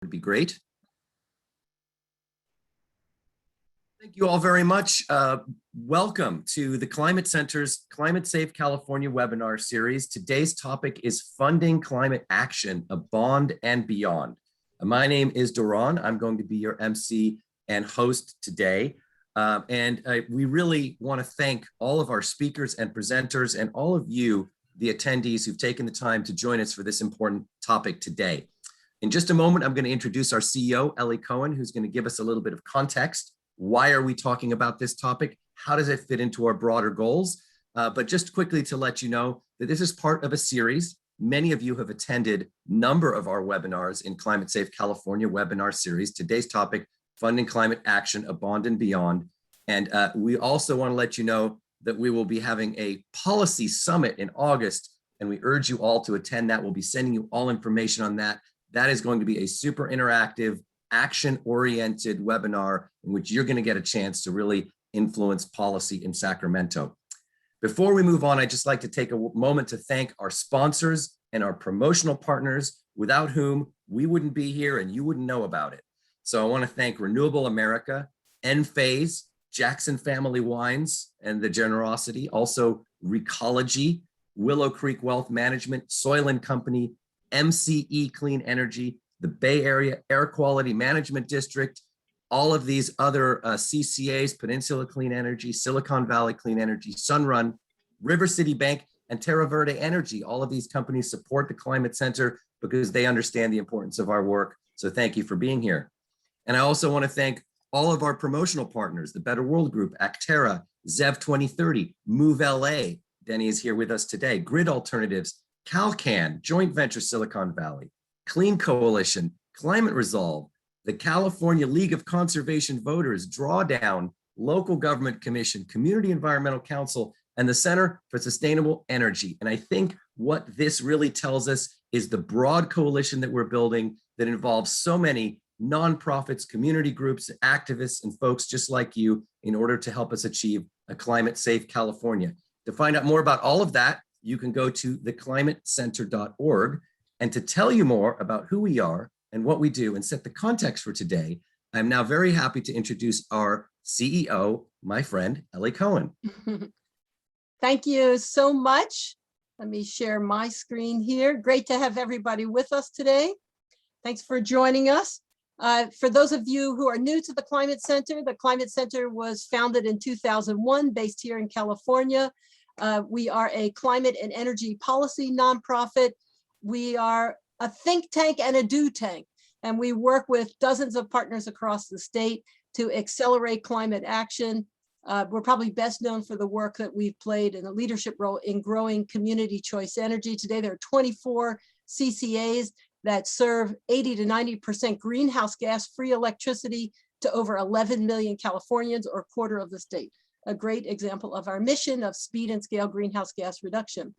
Would be great. Thank you all very much. Welcome to the Climate Center's Climate Safe California webinar series. Today's topic is funding climate action, a bond and beyond. My name is Doron. I'm going to be your MC and host today. We really want to thank all of our speakers and presenters and all of you, the attendees who've taken the time to join us for this important topic today. In just a moment, I'm going to introduce our CEO, Ellie Cohen, who's going to give us a little bit of context. Why are we talking about this topic? How does it fit into our broader goals? But just quickly to let you know that this is part of a series. Many of you have attended a number of our webinars in Climate Safe California webinar series. Today's topic, funding climate action, a bond and beyond. And we also want to let you know that we will be having a policy summit in August, and we urge you all to attend that. We'll be sending you all information on that. That is going to be a super interactive, action-oriented webinar in which you're going to get a chance to really influence policy in Sacramento. Before we move on, I'd just like to take a moment to thank our sponsors and our promotional partners, without whom we wouldn't be here and you wouldn't know about it. So I want to thank Renewable America, Enphase, Jackson Family Wines and the Generosity, also Recology, Willow Creek Wealth Management, Soil and Company, MCE Clean Energy, the Bay Area Air Quality Management District, all of these other CCAs, Peninsula Clean Energy, Silicon Valley Clean Energy, Sunrun, River City Bank, and Terra Verde Energy. All of these companies support the Climate Center because they understand the importance of our work. So thank you for being here. And I also want to thank all of our promotional partners, the Better World Group, Actera, ZEV 2030, Move LA. Denny is here with us today. Grid Alternatives, CalCan, Joint Venture Silicon Valley, Clean Coalition, Climate Resolve, the California League of Conservation Voters, Drawdown, Local Government Commission, Community Environmental Council, and the Center for Sustainable Energy. And I think what this really tells us is the broad coalition that we're building that involves so many nonprofits, community groups, activists, and folks just like you in order to help us achieve a climate safe California. To find out more about all of that, you can go to theclimatecenter.org. And to tell you more about who we are and what we do and set the context for today, I'm now very happy to introduce our CEO, my friend, Ellie Cohen. Thank you so much. Let me share my screen here. Great to have everybody with us today. Thanks for joining us. For those of you who are new to the Climate Center was founded in 2001, based here in California. We are a climate and energy policy nonprofit. We are a think tank and a do tank, and we work with dozens of partners across the state to accelerate climate action. We're probably best known for the work that we've played in a leadership role in growing community choice energy. Today, there are 24 CCAs that serve 80 to 90% greenhouse gas free electricity to over 11 million Californians, or a quarter of the state. A great example of our mission of speed and scale greenhouse gas reduction.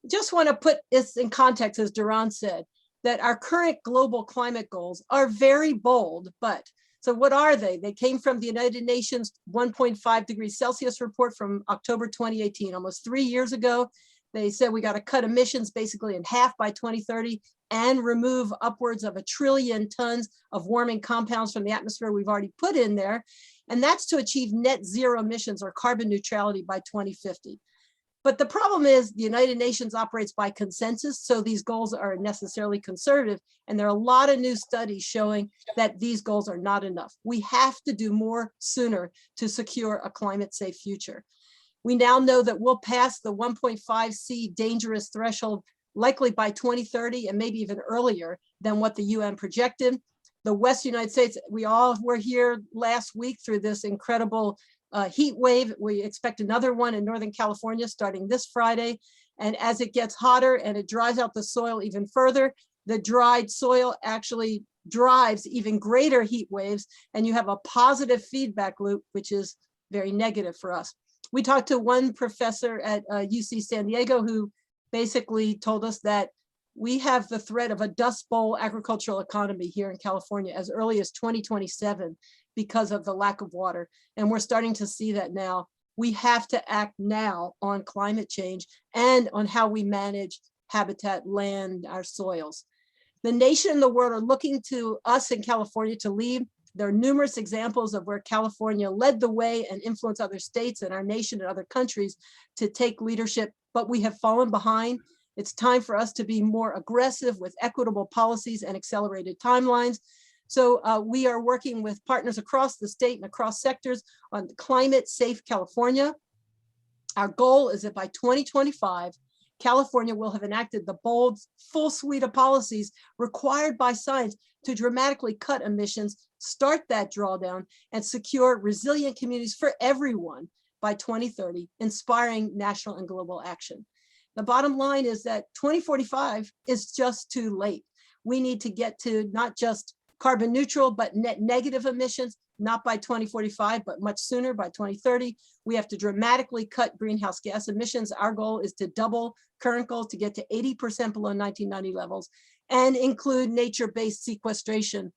Just want to put this in context, as Doron said, that our current global climate goals are very bold, but so what are they? They came from the United Nations 1.5 degrees Celsius report from October 2018, almost 3 years ago. They said we got to cut emissions basically in half by 2030 and remove upwards of 1 trillion tons of warming compounds from the atmosphere we've already put in there. And that's to achieve net zero emissions or carbon neutrality by 2050. But the problem is the United Nations operates by consensus, so these goals are necessarily conservative. And there are a lot of new studies showing that these goals are not enough. We have to do more sooner to secure a climate safe future. We now know that we'll pass the 1.5 C dangerous threshold likely by 2030 and maybe even earlier than what the UN projected. The West United States, we all were here last week through this incredible heat wave. We expect another one in Northern California starting this Friday. And as it gets hotter and it dries out the soil even further, the dried soil actually drives even greater heat waves, and you have a positive feedback loop, which is very negative for us. We talked to one professor at UC San Diego who basically told us that we have the threat of a dust bowl agricultural economy here in California as early as 2027 because of the lack of water. And we're starting to see that now. We have to act now on climate change and on how we manage habitat, land, our soils. The nation and the world are looking to us in California to lead. There are numerous examples of where California led the way and influenced other states and our nation and other countries to take leadership, but we have fallen behind. It's time for us to be more aggressive with equitable policies and accelerated timelines. So we are working with partners across the state and across sectors on Climate Safe California. Our goal is that by 2025, California will have enacted the bold, full suite of policies required by science to dramatically cut emissions, start that drawdown, and secure resilient communities for everyone by 2030, inspiring national and global action. The bottom line is that 2045 is just too late. We need to get to not just carbon neutral, but net negative emissions, not by 2045, but much sooner, by 2030. We have to dramatically cut greenhouse gas emissions. Our goal is to double current goal to get to 80% below 1990 levels and include nature-based sequestration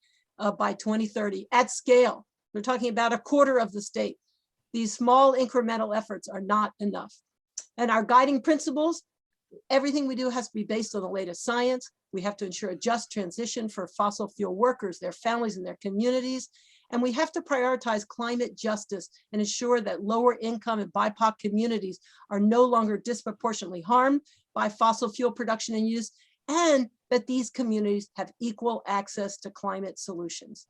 by 2030 at scale. We're talking about a quarter of the state. These small incremental efforts are not enough. And our guiding principles, everything we do has to be based on the latest science. We have to ensure a just transition for fossil fuel workers, their families, and their communities. And we have to prioritize climate justice and ensure that lower income and BIPOC communities are no longer disproportionately harmed by fossil fuel production and use, and that these communities have equal access to climate solutions.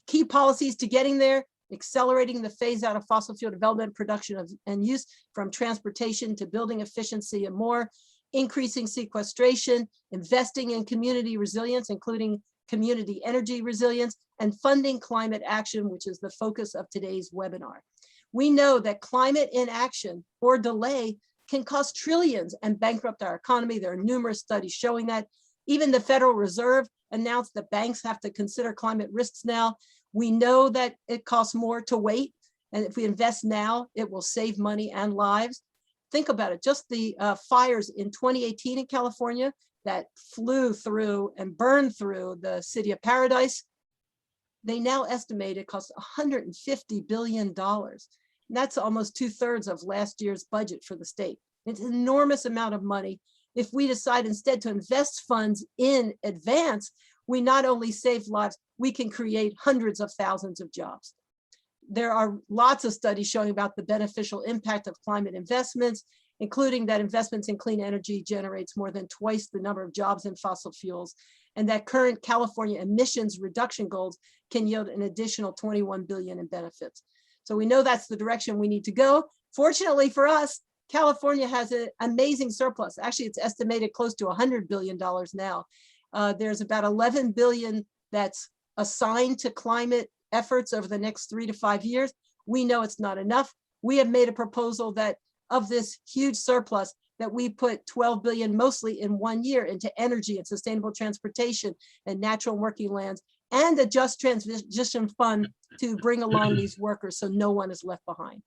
Key policies to getting there: accelerating the phase out of fossil fuel development, production and use, from transportation to building efficiency and more, increasing sequestration, investing in community resilience, including community energy resilience, and funding climate action, which is the focus of today's webinar. We know that climate inaction or delay can cost trillions and bankrupt our economy. There are numerous studies showing that. Even the Federal Reserve announced that banks have to consider climate risks now. We know that it costs more to wait, and if we invest now, it will save money and lives. Think about it, just the fires in 2018 in California that flew through and burned through the city of Paradise. They now estimate it costs $150 billion. And that's almost 2/3 of last year's budget for the state. It's an enormous amount of money. If we decide instead to invest funds in advance, we not only save lives, we can create hundreds of thousands of jobs. There are lots of studies showing about the beneficial impact of climate investments, including that investments in clean energy generates more than twice the number of jobs in fossil fuels, and that current California emissions reduction goals can yield an additional $21 billion in benefits. So we know that's the direction we need to go. Fortunately for us, California has an amazing surplus. Actually, it's estimated close to $100 billion now. There's about 11 billion that's assigned to climate efforts over the next 3 to 5 years. We know it's not enough. We have made a proposal that of this huge surplus, that we put 12 billion mostly in 1 year into energy and sustainable transportation and natural working lands, and a just transition fund to bring along these workers so no one is left behind.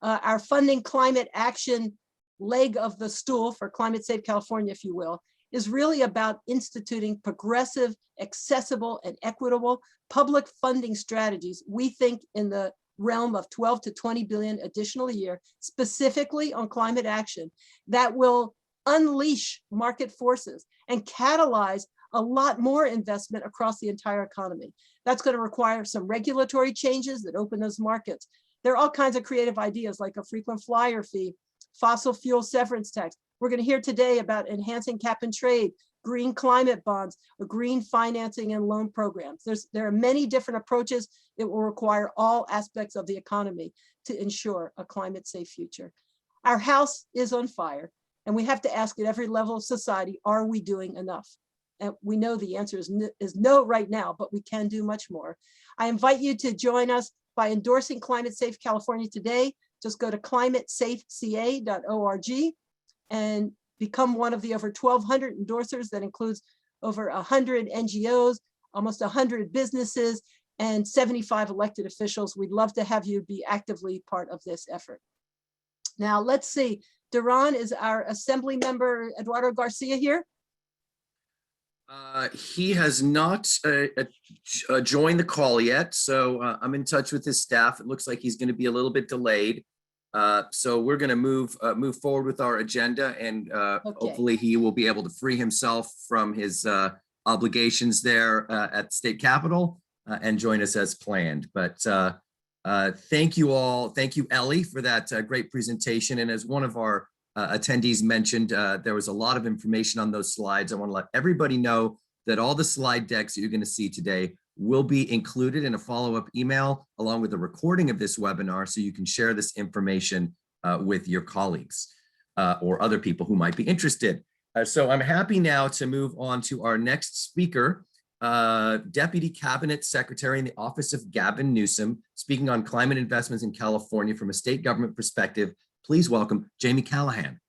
Our funding climate action leg of the stool for Climate Safe California, if you will, is really about instituting progressive, accessible, and equitable public funding strategies. We think in the realm of 12 to 20 billion additional a year, specifically on climate action, that will unleash market forces and catalyze a lot more investment across the entire economy. That's going to require some regulatory changes that open those markets. There are all kinds of creative ideas like a frequent flyer fee, fossil fuel severance tax. We're going to hear today about enhancing cap and trade, green climate bonds, or green financing and loan programs. There are many different approaches. It will require all aspects of the economy to ensure a climate safe future. Our house is on fire, and we have to ask at every level of society, are we doing enough? And we know the answer is no right now, but we can do much more. I invite you to join us by endorsing Climate Safe California today. Just go to climatesafeca.org and become one of the over 1,200 endorsers. That includes over 100 NGOs, almost 100 businesses, and 75 elected officials. We'd love to have you be actively part of this effort. Now, let's see. Duran, is our Assembly member Eduardo Garcia here? He has not joined the call yet, so I'm in touch with his staff. It looks like he's going to be a little bit delayed. So we're going to move forward with our agenda, and hopefully he will be able to free himself from his obligations there at the state capitol and join us as planned. But thank you all. Thank you, Ellie, for that great presentation. And as one of our attendees mentioned, there was a lot of information on those slides. I want to let everybody know that all the slide decks that you're going to see today will be included in a follow-up email along with a recording of this webinar, so you can share this information with your colleagues or other people who might be interested. So I'm happy now to move on to our next speaker, Deputy Cabinet Secretary in the Office of Gavin Newsom, speaking on climate investments in California from a state government perspective. Please welcome Jamie Callahan.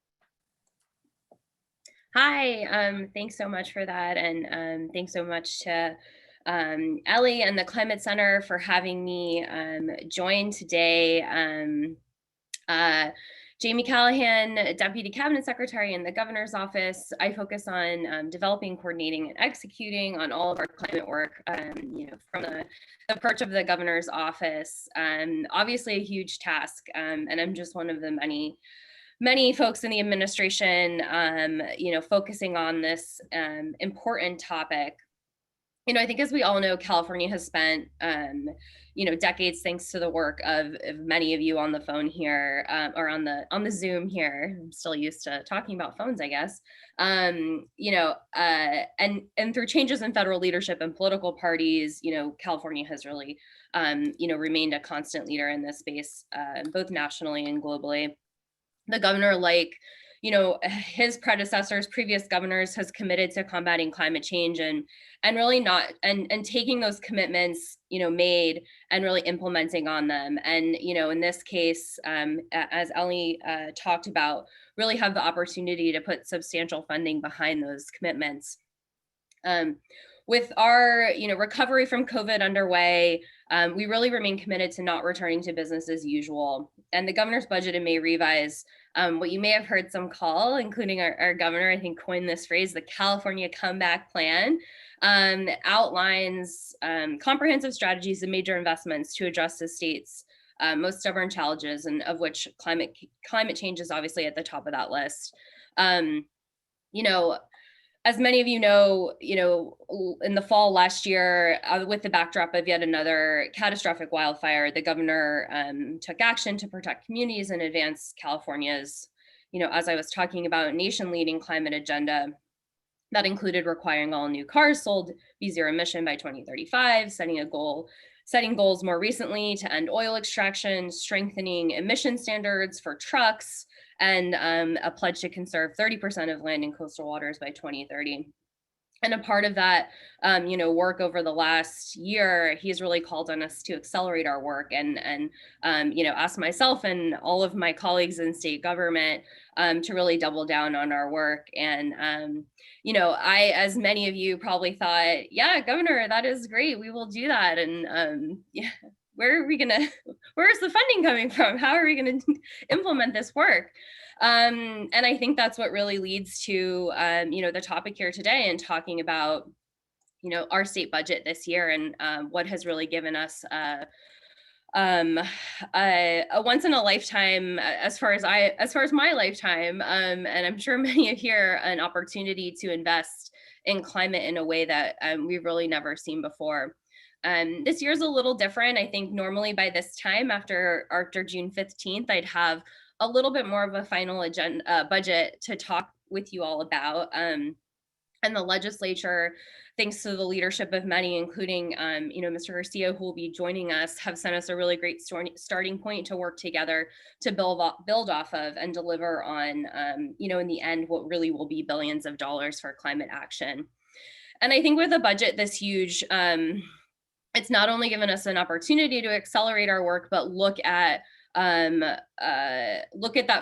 Hi, thanks so much for that. And thanks so much to Ellie and the Climate Center for having me join today. Jamie Callahan, Deputy Cabinet Secretary in the Governor's Office. I focus on developing, coordinating, and executing on all of our climate work, from the approach of the Governor's Office. Obviously a huge task, and I'm just one of the many folks in the administration, focusing on this important topic. I think, as we all know, California has spent, decades, thanks to the work of many of you on the phone here, or on the Zoom here. I'm still used to talking about phones, I guess. And through changes in federal leadership and political parties, California has really, remained a constant leader in this space, both nationally and globally. The governor, like his predecessors, previous governors, has committed to combating climate change and really not and taking those commitments made and really implementing on them. And in this case, as Ellie talked about, really have the opportunity to put substantial funding behind those commitments. With our recovery from COVID underway, we really remain committed to not returning to business as usual. And the governor's budget in May revise, what you may have heard some call, including our governor, I think, coined this phrase, the California Comeback Plan, outlines comprehensive strategies and major investments to address the state's most stubborn challenges, and of which climate change is obviously at the top of that list. As many of you know, in the fall last year, with the backdrop of yet another catastrophic wildfire, the governor took action to protect communities and advance California's, as I was talking about, nation-leading climate agenda that included requiring all new cars sold be zero emission by 2035, setting goals more recently to end oil extraction, strengthening emission standards for trucks, and a pledge to conserve 30% of land and coastal waters by 2030. And a part of that, work over the last year, he's really called on us to accelerate our work and ask myself and all of my colleagues in state government to really double down on our work. And, I, as many of you probably thought, yeah, Governor, that is great. We will do that. And where's the funding coming from? How are we going to implement this work? And I think that's what really leads to, the topic here today, and talking about, our state budget this year and what has really given us a once in a lifetime, as far as my lifetime, and I'm sure many of here, an opportunity to invest in climate in a way that we've really never seen before. This year's a little different. I think normally by this time, after June 15th, I'd have a little bit more of a final budget to talk with you all about. And the legislature, thanks to the leadership of many, including Mr. Garcia, who will be joining us, have sent us a really great starting point to work together to build off of and deliver on, in the end, what really will be billions of dollars for climate action. And I think with a budget this huge, it's not only given us an opportunity to accelerate our work, but look at that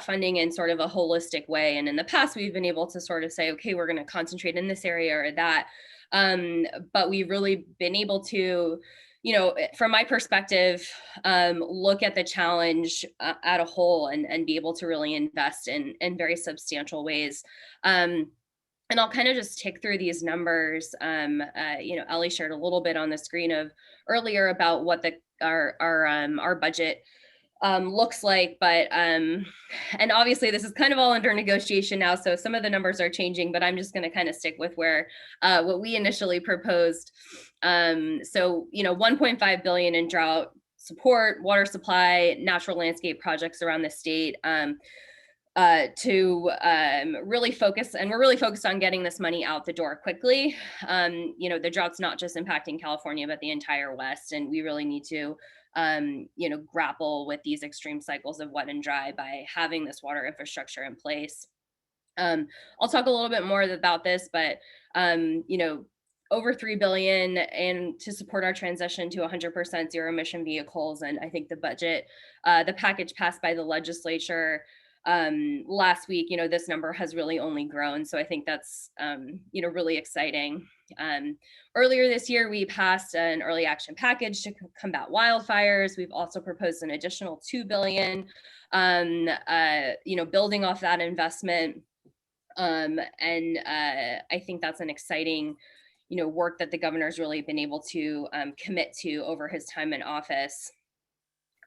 funding in sort of a holistic way. And in the past, we've been able to sort of say, okay, we're going to concentrate in this area or that. But we've really been able to, from my perspective, look at the challenge at a whole and be able to really invest in very substantial ways. And I'll kind of just tick through these numbers. Ellie shared a little bit on the screen earlier about what our budget looks like, but and obviously this is kind of all under negotiation now, so some of the numbers are changing, but I'm just going to kind of stick with where what we initially proposed. So 1.5 billion in drought support, water supply, natural landscape projects around the state to really focus, and we're really focused on getting this money out the door quickly. The drought's not just impacting California, but the entire West, and we really need to grapple with these extreme cycles of wet and dry by having this water infrastructure in place. I'll talk a little bit more about this, but over 3 billion and to support our transition to 100% zero emission vehicles. And I think the budget, the package passed by the legislature last week, this number has really only grown. So I think that's, really exciting. Earlier this year, we passed an early action package to combat wildfires. We've also proposed an additional 2 billion, building off that investment. I think that's an exciting, work that the governor's really been able to commit to over his time in office.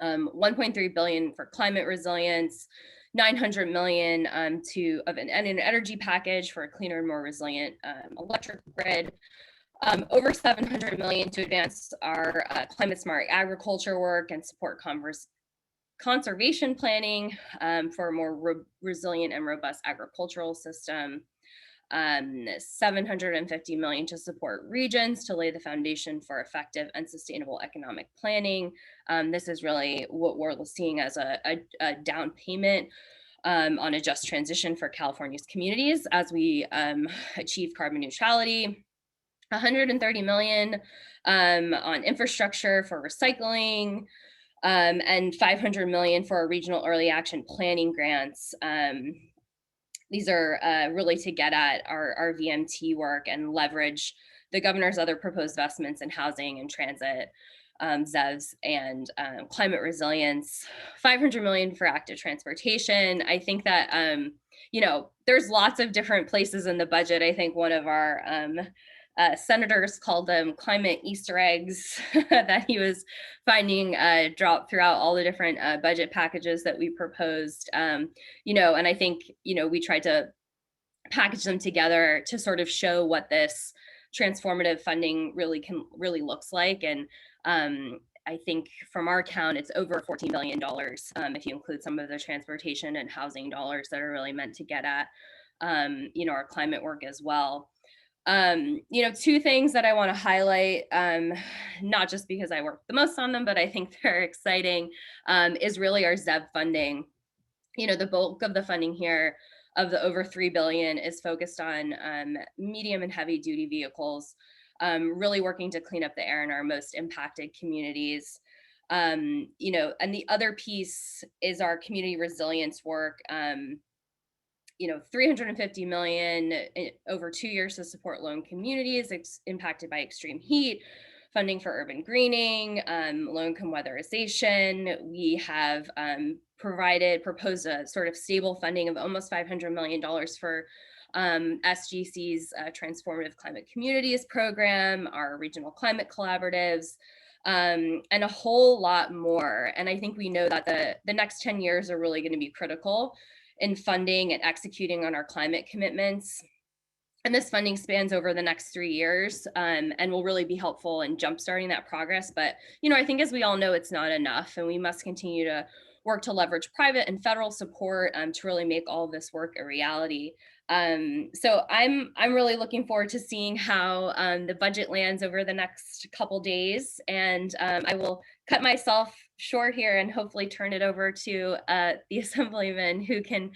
1.3 billion for climate resilience, 900 million of an energy package for a cleaner and more resilient electric grid. Over 700 million to advance our climate smart agriculture work and support conservation planning for a more resilient and robust agricultural system. 750 million to support regions to lay the foundation for effective and sustainable economic planning. This is really what we're seeing as a down payment on a just transition for California's communities as we achieve carbon neutrality. 130 million on infrastructure for recycling, and 500 million for our regional early action planning grants. These are really to get at our VMT work and leverage the governor's other proposed investments in housing and transit, ZEVs, and climate resilience. 500 million for active transportation. I think that, there's lots of different places in the budget. I think one of our senators called them climate Easter eggs that he was finding drop throughout all the different budget packages that we proposed. And I think, we tried to package them together to sort of show what this transformative funding really looks like. And I think from our count, it's over $14 billion if you include some of the transportation and housing dollars that are really meant to get at, our climate work as well. Two things that I want to highlight, not just because I work the most on them, but I think they're exciting, is really our ZEV funding. The bulk of the funding here of the over 3 billion is focused on medium and heavy duty vehicles, really working to clean up the air in our most impacted communities. And the other piece is our community resilience work. 350 million over 2 years to support low-income communities impacted by extreme heat, funding for urban greening, low-income weatherization. We have proposed a sort of stable funding of almost $500 million for SGC's Transformative Climate Communities program, our regional climate collaboratives, and a whole lot more. And I think we know that the next 10 years are really going to be critical in funding and executing on our climate commitments. And this funding spans over the next 3 years and will really be helpful in jumpstarting that progress. But, I think as we all know, it's not enough, and we must continue to work to leverage private and federal support to really make all of this work a reality. So I'm really looking forward to seeing how the budget lands over the next couple days, and I will cut myself short here and hopefully turn it over to the Assemblyman, who can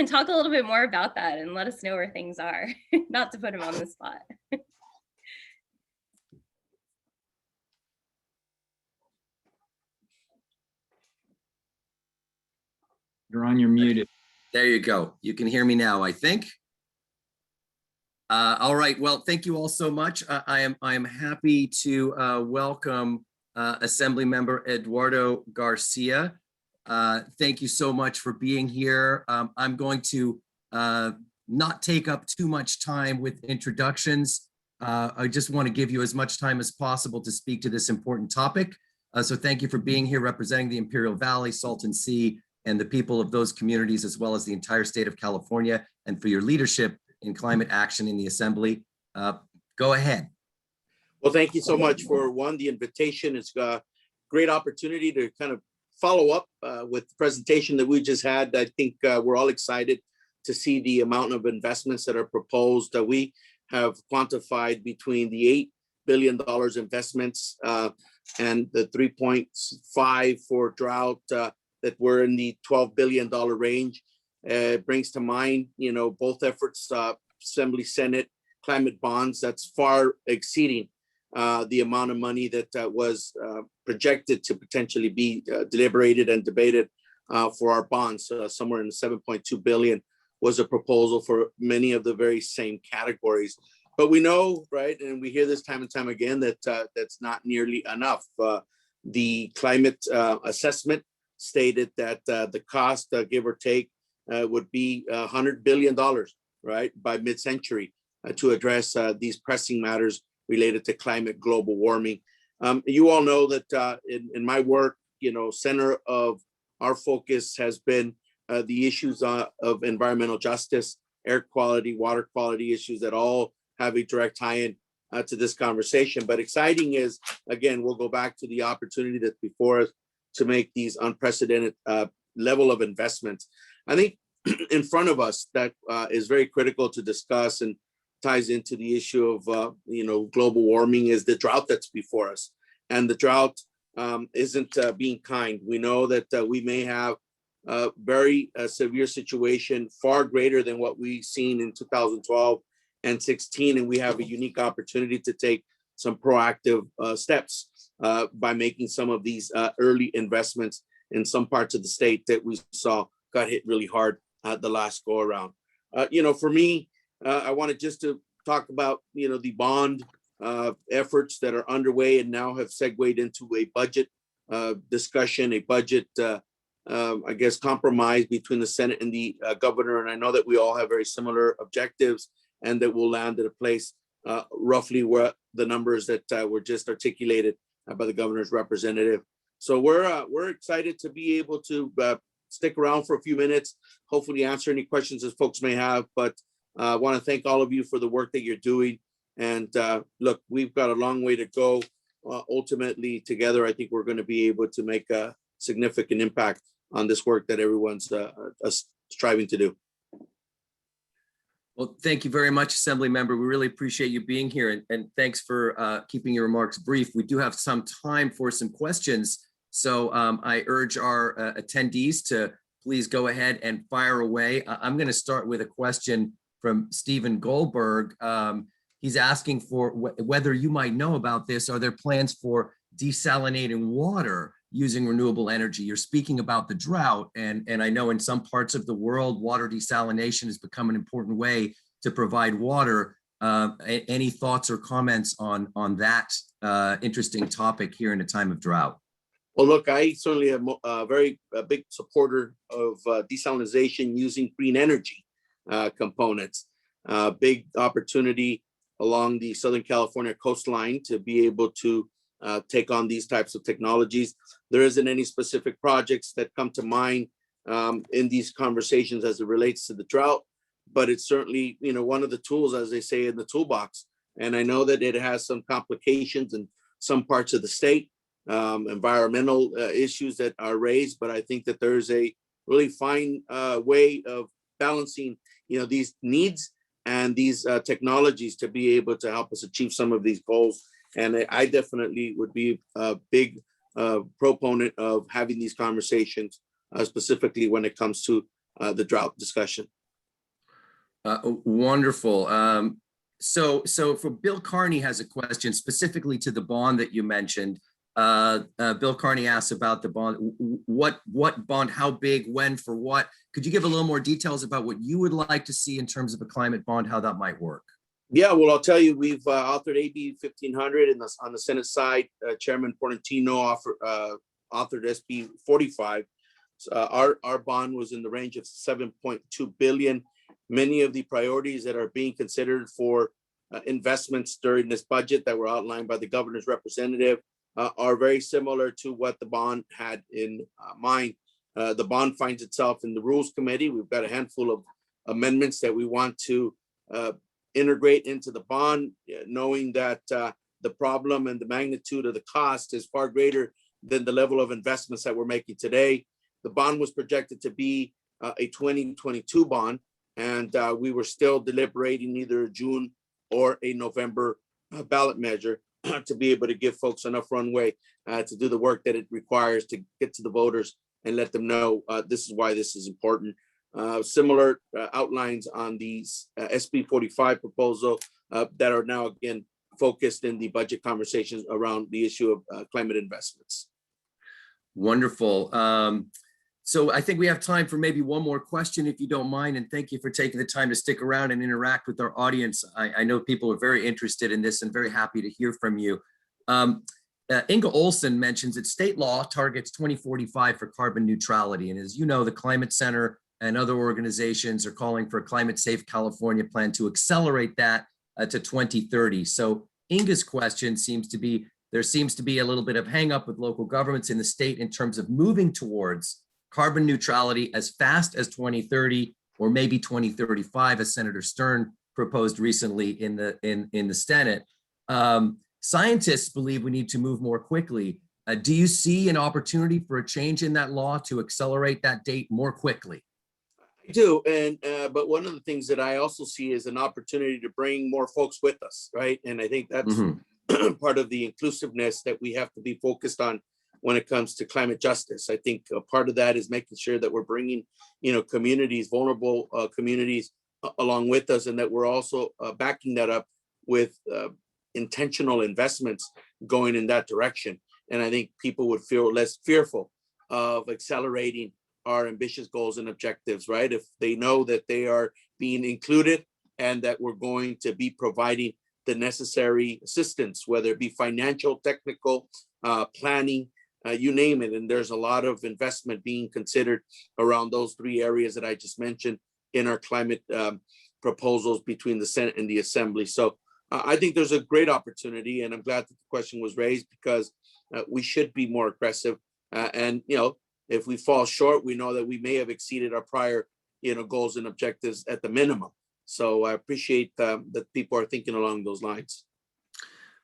talk a little bit more about that and let us know where things are. Not to put him on the spot. You're on, you're muted. There you go. You can hear me now, I think. All right. Well, thank you all so much. I am happy to welcome Assembly Member Eduardo Garcia. Thank you so much for being here. I'm going to not take up too much time with introductions. I just want to give you as much time as possible to speak to this important topic. So thank you for being here representing the Imperial Valley, Salton Sea, and the people of those communities, as well as the entire state of California, and for your leadership in climate action in the Assembly. Go ahead. Well, thank you so much for the invitation. It's a great opportunity to kind of follow up with the presentation that we just had. I think we're all excited to see the amount of investments that are proposed. We have quantified between the $8 billion investments and the 3.5 for drought that we're in the $12 billion range. It brings to mind, both efforts, Assembly, Senate, climate bonds, that's far exceeding the amount of money that was projected to potentially be deliberated and debated for our bonds. Somewhere in the 7.2 billion was a proposal for many of the very same categories. But we know, right, and we hear this time and time again, that that's not nearly enough. The climate assessment stated that the cost, give or take, would be $100 billion, right, by mid-century to address these pressing matters related to climate, global warming. You all know that in my work, center of our focus has been the issues of environmental justice, air quality, water quality issues that all have a direct tie-in to this conversation. But exciting is, again, we'll go back to the opportunity that's before us to make these unprecedented level of investments. I think in front of us that is very critical to discuss and ties into the issue of global warming is the drought that's before us. And the drought isn't being kind. We know that we may have a very severe situation, far greater than what we've seen in 2012 and 16. And we have a unique opportunity to take some proactive steps by making some of these early investments in some parts of the state that we saw got hit really hard the last go around. For me, I wanted just to talk about, the bond efforts that are underway and now have segued into a budget discussion, a budget, compromise between the Senate and the governor. And I know that we all have very similar objectives and that we'll land at a place roughly where the numbers that were just articulated by the governor's representative. So we're excited to be able to stick around for a few minutes, hopefully answer any questions that folks may have. But I want to thank all of you for the work that you're doing. And look, we've got a long way to go. Ultimately, together, I think we're going to be able to make a significant impact on this work that everyone's striving to do. Well, thank you very much, Assembly Member. We really appreciate you being here, and thanks for keeping your remarks brief. We do have some time for some questions, so I urge our attendees to please go ahead and fire away. I'm going to start with a question from Stephen Goldberg. He's asking for whether you might know about this. Are there plans for desalinating water using renewable energy? You're speaking about the drought, and I know in some parts of the world, water desalination has become an important way to provide water. Any thoughts or comments on that interesting topic here in a time of drought? Well, look, I certainly am a very big supporter of desalination using green energy components. Big opportunity along the Southern California coastline to be able to take on these types of technologies. There isn't any specific projects that come to mind in these conversations as it relates to the drought, but it's certainly, one of the tools, as they say, in the toolbox. And I know that it has some complications in some parts of the state, environmental issues that are raised, but I think that there's a really fine way of balancing, these needs and these technologies to be able to help us achieve some of these goals. And I definitely would be a big proponent of having these conversations, specifically when it comes to the drought discussion. Wonderful. So for Bill Carney has a question specifically to the bond that you mentioned. Bill Carney asks about the bond. What bond, how big, when, for what? Could you give a little more details about what you would like to see in terms of a climate bond, how that might work? Yeah, well, I'll tell you, we've authored AB 1500, and on the Senate side, Chairman Portantino authored SB 45. Our bond was in the range of 7.2 billion. Many of the priorities that are being considered for investments during this budget that were outlined by the governor's representative are very similar to what the bond had in mind. The bond finds itself in the Rules Committee. We've got a handful of amendments that we want to integrate into the bond, knowing that the problem and the magnitude of the cost is far greater than the level of investments that we're making today. The bond was projected to be a 2022 bond, and we were still deliberating either a June or a November ballot measure to be able to give folks enough runway to do the work that it requires to get to the voters and let them know this is why this is important. Similar outlines on these SB 45 proposal that are now again focused in the budget conversations around the issue of climate investments. Wonderful. So I think we have time for maybe one more question, if you don't mind, and thank you for taking the time to stick around and interact with our audience. I know people are very interested in this and very happy to hear from you. Inga Olson mentions that state law targets 2045 for carbon neutrality. And as you know, the Climate Center and other organizations are calling for a climate safe California plan to accelerate that to 2030. So Inga's question seems to be, there seems to be a little bit of hang up with local governments in the state in terms of moving towards carbon neutrality as fast as 2030 or maybe 2035, as Senator Stern proposed recently in the Senate. Scientists believe we need to move more quickly. Do you see an opportunity for a change in that law to accelerate that date more quickly? I do, and but one of the things that I also see is an opportunity to bring more folks with us, right? And I think that's part of the inclusiveness that we have to be focused on when it comes to climate justice. I think a part of that is making sure that we're bringing, communities, vulnerable communities along with us, and that we're also backing that up with intentional investments going in that direction. And I think people would feel less fearful of accelerating our ambitious goals and objectives, right? If they know that they are being included and that we're going to be providing the necessary assistance, whether it be financial, technical, planning, you name it. And there's a lot of investment being considered around those three areas that I just mentioned in our climate proposals between the Senate and the Assembly. So I think there's a great opportunity, and I'm glad that the question was raised because we should be more aggressive. And if we fall short, we know that we may have exceeded our prior, goals and objectives at the minimum. So I appreciate that people are thinking along those lines.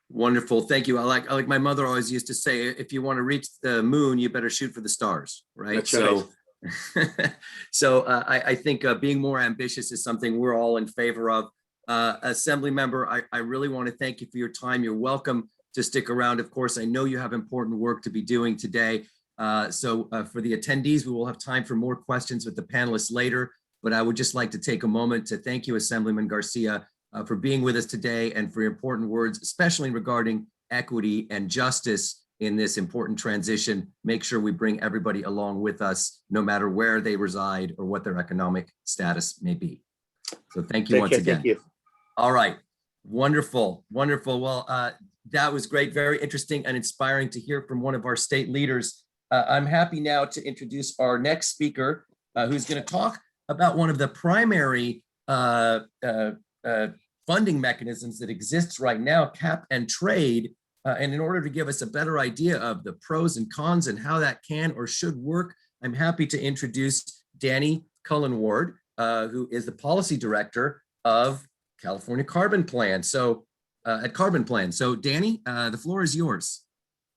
Wonderful, thank you. I like my mother always used to say, if you want to reach the moon, you better shoot for the stars, right? That's right. So I think being more ambitious is something we're all in favor of. Assembly member, I really want to thank you for your time. You're welcome to stick around. Of course, I know you have important work to be doing today. So for the attendees, we will have time for more questions with the panelists later, but I would just like to take a moment to thank you, Assemblyman Garcia, for being with us today and for your important words, especially regarding equity and justice in this important transition. Make sure we bring everybody along with us, no matter where they reside or what their economic status may be. So thank you once again. Thank you. All right, wonderful, wonderful. Well, that was great, very interesting and inspiring to hear from one of our state leaders. I'm happy now to introduce our next speaker, who's going to talk about one of the primary funding mechanisms that exists right now, cap and trade. And in order to give us a better idea of the pros and cons and how that can or should work, I'm happy to introduce Danny Cullenward, who is the policy director of California Carbon Plan. So at Carbon Plan. So Danny, the floor is yours.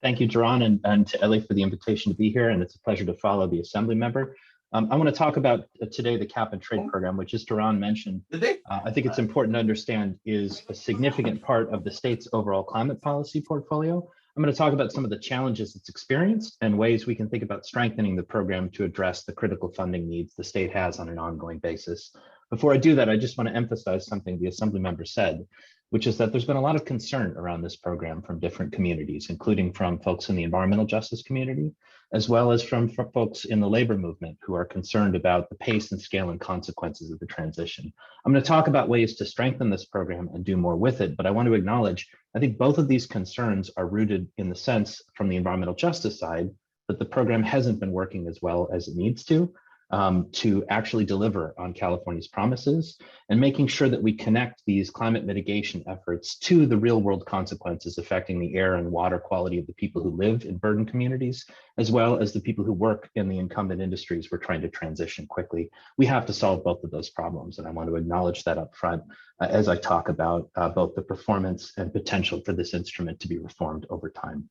Thank you, Jaron, and to Ellie for the invitation to be here. And it's a pleasure to follow the Assembly member. I want to talk about today the cap and trade program, which, as Jaron mentioned, I think it's important to understand is a significant part of the state's overall climate policy portfolio. I'm going to talk about some of the challenges it's experienced and ways we can think about strengthening the program to address the critical funding needs the state has on an ongoing basis. Before I do that, I just want to emphasize something the Assembly member said, which is that there's been a lot of concern around this program from different communities, including from folks in the environmental justice community, as well as from folks in the labor movement who are concerned about the pace and scale and consequences of the transition. I'm going to talk about ways to strengthen this program and do more with it, but I want to acknowledge, I think both of these concerns are rooted in the sense from the environmental justice side that the program hasn't been working as well as it needs to. to actually deliver on California's promises and making sure that we connect these climate mitigation efforts to the real world consequences affecting the air and water quality of the people who live in burdened communities, as well as the people who work in the incumbent industries we're trying to transition quickly. We have to solve both of those problems, and I want to acknowledge that up front as I talk about both the performance and potential for this instrument to be reformed over time.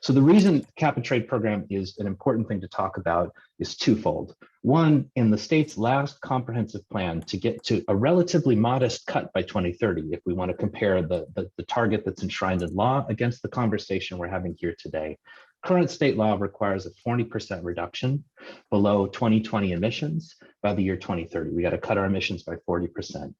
So the reason cap and trade program is an important thing to talk about is twofold. One, in the state's last comprehensive plan to get to a relatively modest cut by 2030, if we want to compare the target that's enshrined in law against the conversation we're having here today. Current state law requires a 40% reduction below 2020 emissions by the year 2030. We got to cut our emissions by 40%.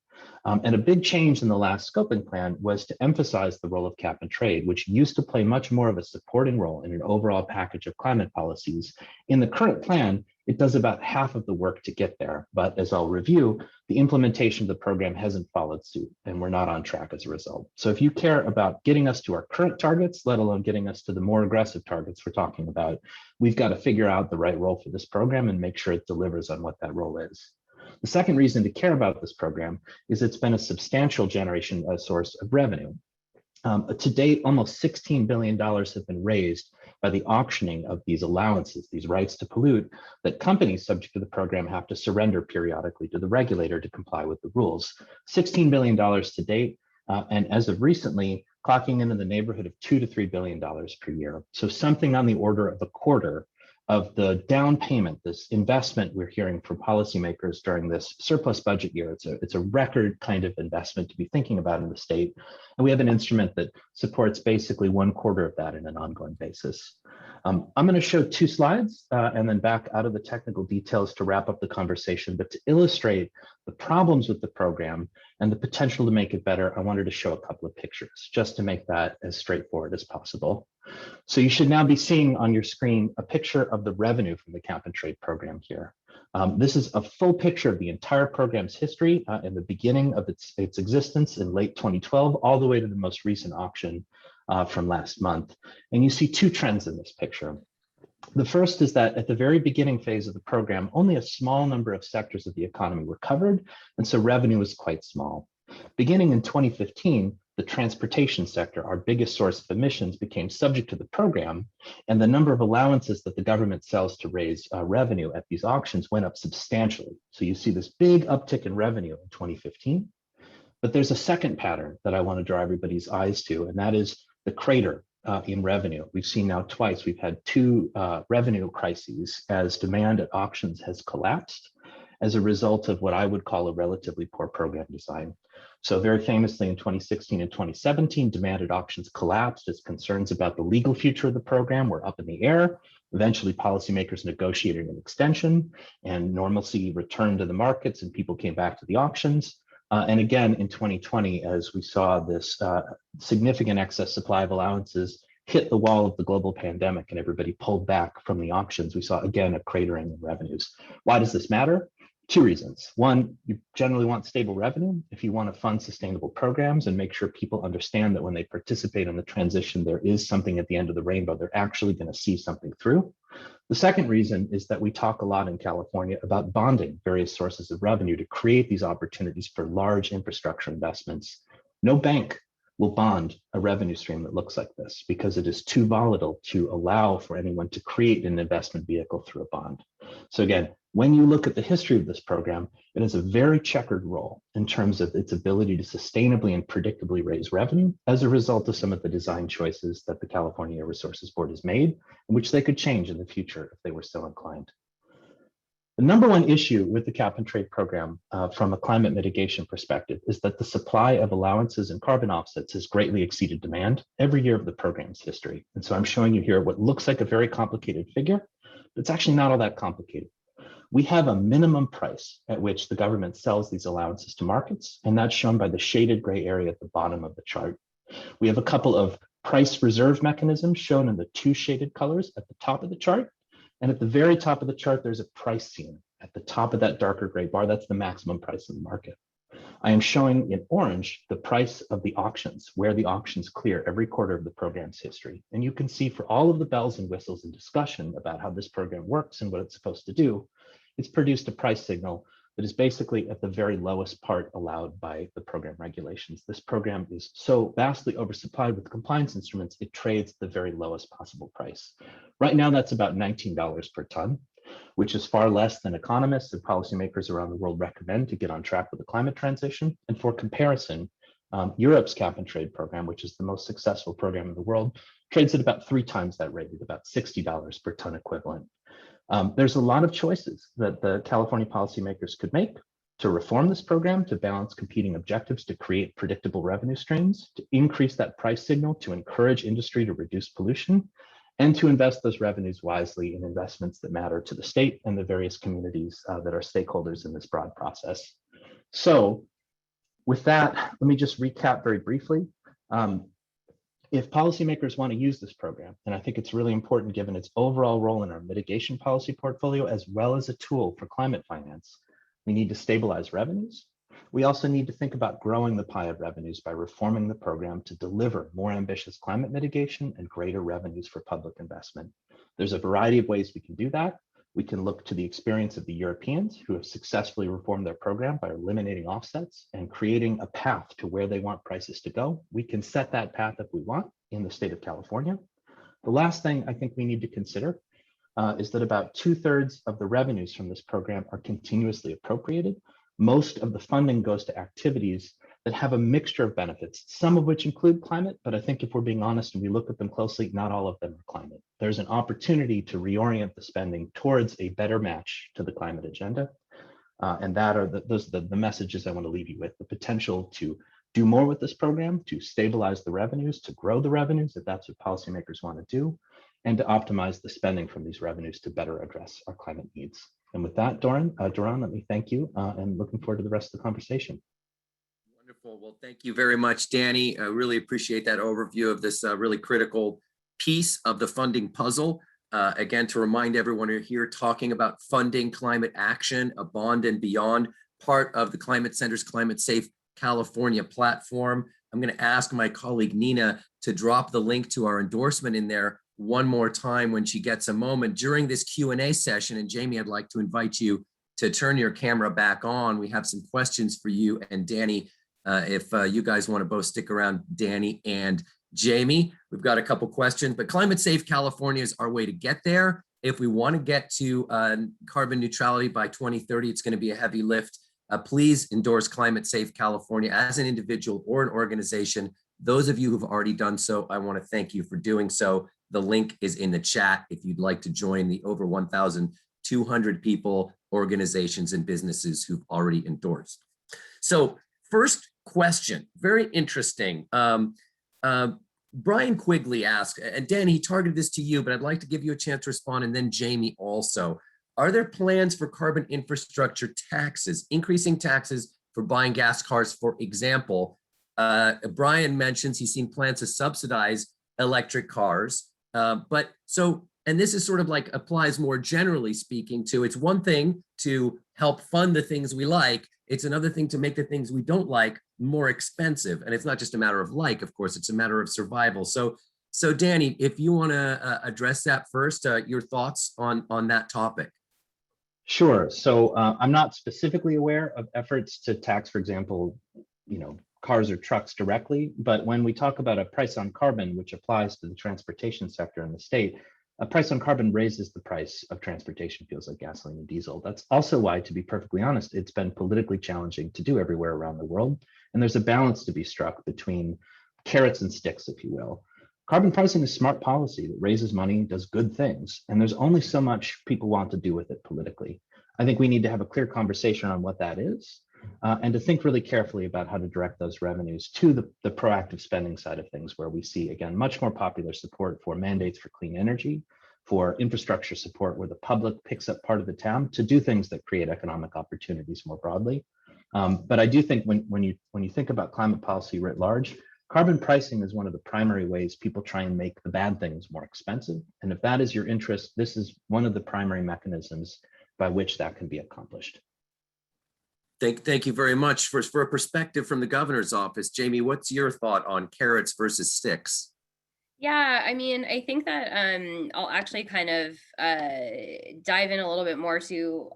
And a big change in the last scoping plan was to emphasize the role of cap and trade, which used to play much more of a supporting role in an overall package of climate policies. In the current plan, it does about half of the work to get there. But as I'll review, the implementation of the program hasn't followed suit, and we're not on track as a result. So if you care about getting us to our current targets, let alone getting us to the more aggressive targets we're talking about, we've got to figure out the right role for this program and make sure it delivers on what that role is. The second reason to care about this program is it's been a substantial source of revenue. To date, almost $16 billion have been raised by the auctioning of these allowances, these rights to pollute, that companies subject to the program have to surrender periodically to the regulator to comply with the rules. $16 billion to date, and as of recently, clocking into the neighborhood of $2 to $3 billion per year. So something on the order of a quarter of the down payment, this investment we're hearing from policymakers during this surplus budget year. It's a record kind of investment to be thinking about in the state. And we have an instrument that supports basically 1/4 of that in an ongoing basis. I'm going to show 2 slides and then back out of the technical details to wrap up the conversation. But to illustrate the problems with the program and the potential to make it better, I wanted to show a couple of pictures just to make that as straightforward as possible. So you should now be seeing on your screen a picture of the revenue from the cap and trade program here. This is a full picture of the entire program's history in the beginning of its existence in late 2012, all the way to the most recent auction from last month. And you see 2 trends in this picture. The first is that at the very beginning phase of the program, only a small number of sectors of the economy were covered, and so revenue was quite small. Beginning in 2015, the transportation sector, our biggest source of emissions, became subject to the program, and the number of allowances that the government sells to raise revenue at these auctions went up substantially. So you see this big uptick in revenue in 2015. But there's a second pattern that I want to draw everybody's eyes to, and that is the crater in revenue. We've seen now twice, we've had 2 revenue crises as demand at auctions has collapsed as a result of what I would call a relatively poor program design. So very famously in 2016 and 2017, demand at auctions collapsed as concerns about the legal future of the program were up in the air. Eventually, policymakers negotiated an extension and normalcy returned to the markets and people came back to the auctions. And again, in 2020, as we saw this significant excess supply of allowances hit the wall of the global pandemic and everybody pulled back from the auctions, we saw again a cratering in revenues. Why does this matter? 2 reasons. One, you generally want stable revenue if you want to fund sustainable programs and make sure people understand that when they participate in the transition, there is something at the end of the rainbow. They're actually going to see something through. The second reason is that we talk a lot in California about bonding various sources of revenue to create these opportunities for large infrastructure investments. No bank will bond a revenue stream that looks like this because it is too volatile to allow for anyone to create an investment vehicle through a bond. So again, when you look at the history of this program, it has a very checkered role in terms of its ability to sustainably and predictably raise revenue as a result of some of the design choices that the California Air Resources Board has made, which they could change in the future if they were so inclined. The number one issue with the cap and trade program from a climate mitigation perspective is that the supply of allowances and carbon offsets has greatly exceeded demand every year of the program's history. And so I'm showing you here what looks like a very complicated figure, but it's actually not all that complicated. We have a minimum price at which the government sells these allowances to markets, and that's shown by the shaded gray area at the bottom of the chart. We have a couple of price reserve mechanisms shown in the 2 shaded colors at the top of the chart. And at the very top of the chart, there's a price ceiling. At the top of that darker gray bar, that's the maximum price in the market. I am showing in orange the price of the auctions, where the auctions clear every quarter of the program's history. And you can see for all of the bells and whistles and discussion about how this program works and what it's supposed to do, it's produced a price signal that is basically at the very lowest part allowed by the program regulations. This program is so vastly oversupplied with compliance instruments, it trades the very lowest possible price. Right now, that's about $19 per ton, which is far less than economists and policymakers around the world recommend to get on track with the climate transition. And for comparison, Europe's cap and trade program, which is the most successful program in the world, trades at about 3 times that rate, at about $60 per ton equivalent. There's a lot of choices that the California policymakers could make to reform this program, to balance competing objectives, to create predictable revenue streams, to increase that price signal, to encourage industry to reduce pollution, and to invest those revenues wisely in investments that matter to the state and the various communities that are stakeholders in this broad process. So with that, let me just recap very briefly. If policymakers want to use this program, and I think it's really important given its overall role in our mitigation policy portfolio, as well as a tool for climate finance, we need to stabilize revenues. We also need to think about growing the pie of revenues by reforming the program to deliver more ambitious climate mitigation and greater revenues for public investment. There's a variety of ways we can do that. We can look to the experience of the Europeans who have successfully reformed their program by eliminating offsets and creating a path to where they want prices to go. We can set that path if we want in the state of California. The last thing I think we need to consider is that about 2/3 of the revenues from this program are continuously appropriated. Most of the funding goes to activities that have a mixture of benefits, some of which include climate, but I think if we're being honest and we look at them closely, not all of them are climate. There's an opportunity to reorient the spending towards a better match to the climate agenda. And that are those are the messages I want to leave you with: the potential to do more with this program, to stabilize the revenues, to grow the revenues, if that's what policymakers want to do, and to optimize the spending from these revenues to better address our climate needs. And with that, Doran, let me thank you and looking forward to the rest of the conversation. Wonderful. Well, thank you very much, Danny. I really appreciate that overview of this really critical piece of the funding puzzle. Again, to remind everyone, we're here talking about funding climate action, a bond and beyond, part of the Climate Center's Climate Safe California platform. I'm going to ask my colleague Nina to drop the link to our endorsement in there one more time when she gets a moment during this Q&A session. And Jamie, I'd like to invite you to turn your camera back on. We have some questions for you and Danny. If you guys want to both stick around, Danny and Jamie, we've got a couple questions, but Climate Safe California is our way to get there. If we want to get to carbon neutrality by 2030, it's going to be a heavy lift. Please endorse Climate Safe California as an individual or an organization. Those of you who've already done so, I want to thank you for doing so. The link is in the chat if you'd like to join the over 1,200 people, organizations, and businesses who've already endorsed. So first question, very interesting. Brian Quigley asked, and Danny, he targeted this to you, but I'd like to give you a chance to respond, and then Jamie also. Are there plans for carbon infrastructure taxes, increasing taxes for buying gas cars, for example? Brian mentions he's seen plans to subsidize electric cars. And this is sort of like applies more generally speaking to, it's one thing to help fund the things we like. It's another thing to make the things we don't like more expensive. And it's not just a matter of like, of course, it's a matter of survival. So Danny, if you want to address that first, your thoughts on that topic. Sure. So I'm not specifically aware of efforts to tax, for example, cars or trucks directly, but when we talk about a price on carbon, which applies to the transportation sector in the state, a price on carbon raises the price of transportation fuels like gasoline and diesel. That's also why, to be perfectly honest, it's been politically challenging to do everywhere around the world. And there's a balance to be struck between carrots and sticks, if you will. Carbon pricing is smart policy that raises money, does good things, and there's only so much people want to do with it politically. I think we need to have a clear conversation on what that is, and to think really carefully about how to direct those revenues to the proactive spending side of things, where we see, again, much more popular support for mandates for clean energy, for infrastructure support where the public picks up part of the tab to do things that create economic opportunities more broadly. But I do think when you think about climate policy writ large, carbon pricing is one of the primary ways people try and make the bad things more expensive. And if that is your interest, this is one of the primary mechanisms by which that can be accomplished. Thank you very much. For a perspective from the governor's office, Jamie, what's your thought on carrots versus sticks? Yeah, I mean, I think that I'll actually kind of dive in a little bit more to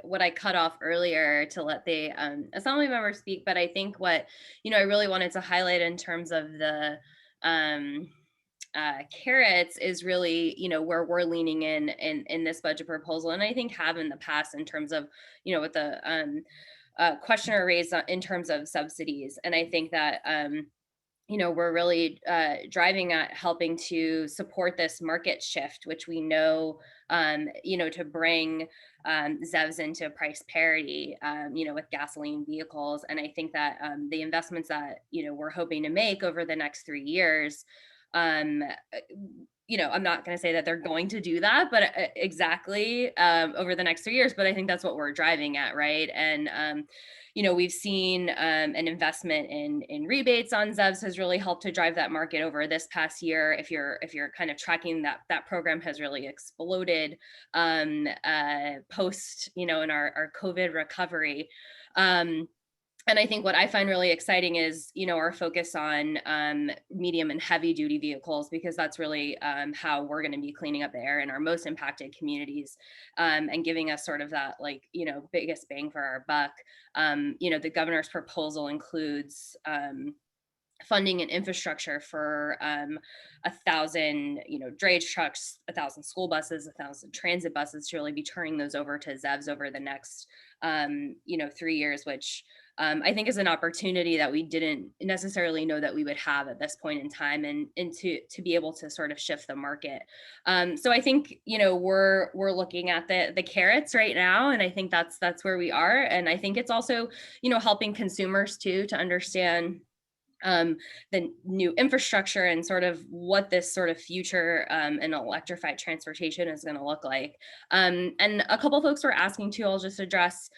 what I cut off earlier to let the assembly member speak. But I think what, I really wanted to highlight in terms of the um, carrots is really, where we're leaning in this budget proposal. And I think have in the past in terms of, what the questioner raised in terms of subsidies. And I think that, we're really driving at helping to support this market shift, which we know, to bring ZEVs into price parity, with gasoline vehicles. And I think that the investments that, we're hoping to make over the next 3 years, um, I'm not going to say that they're going to do that, but exactly over the next 3 years. But I think that's what we're driving at, right? And we've seen an investment in rebates on ZEVs has really helped to drive that market over this past year. If you're kind of tracking that program has really exploded post, in our COVID recovery. And I think what I find really exciting is, our focus on medium and heavy duty vehicles, because that's really how we're going to be cleaning up the air in our most impacted communities, and giving us sort of that, biggest bang for our buck. The governor's proposal includes funding and infrastructure for 1,000, drayage trucks, 1,000 school buses, 1,000 transit buses, to really be turning those over to ZEVs over the next, 3 years, which I think is an opportunity that we didn't necessarily know that we would have at this point in time, and to be able to sort of shift the market. So I think, we're looking at the carrots right now, and I think that's where we are. And I think it's also, helping consumers too to understand the new infrastructure and sort of what this sort of future and electrified transportation is going to look like. And a couple folks were asking too, I'll just address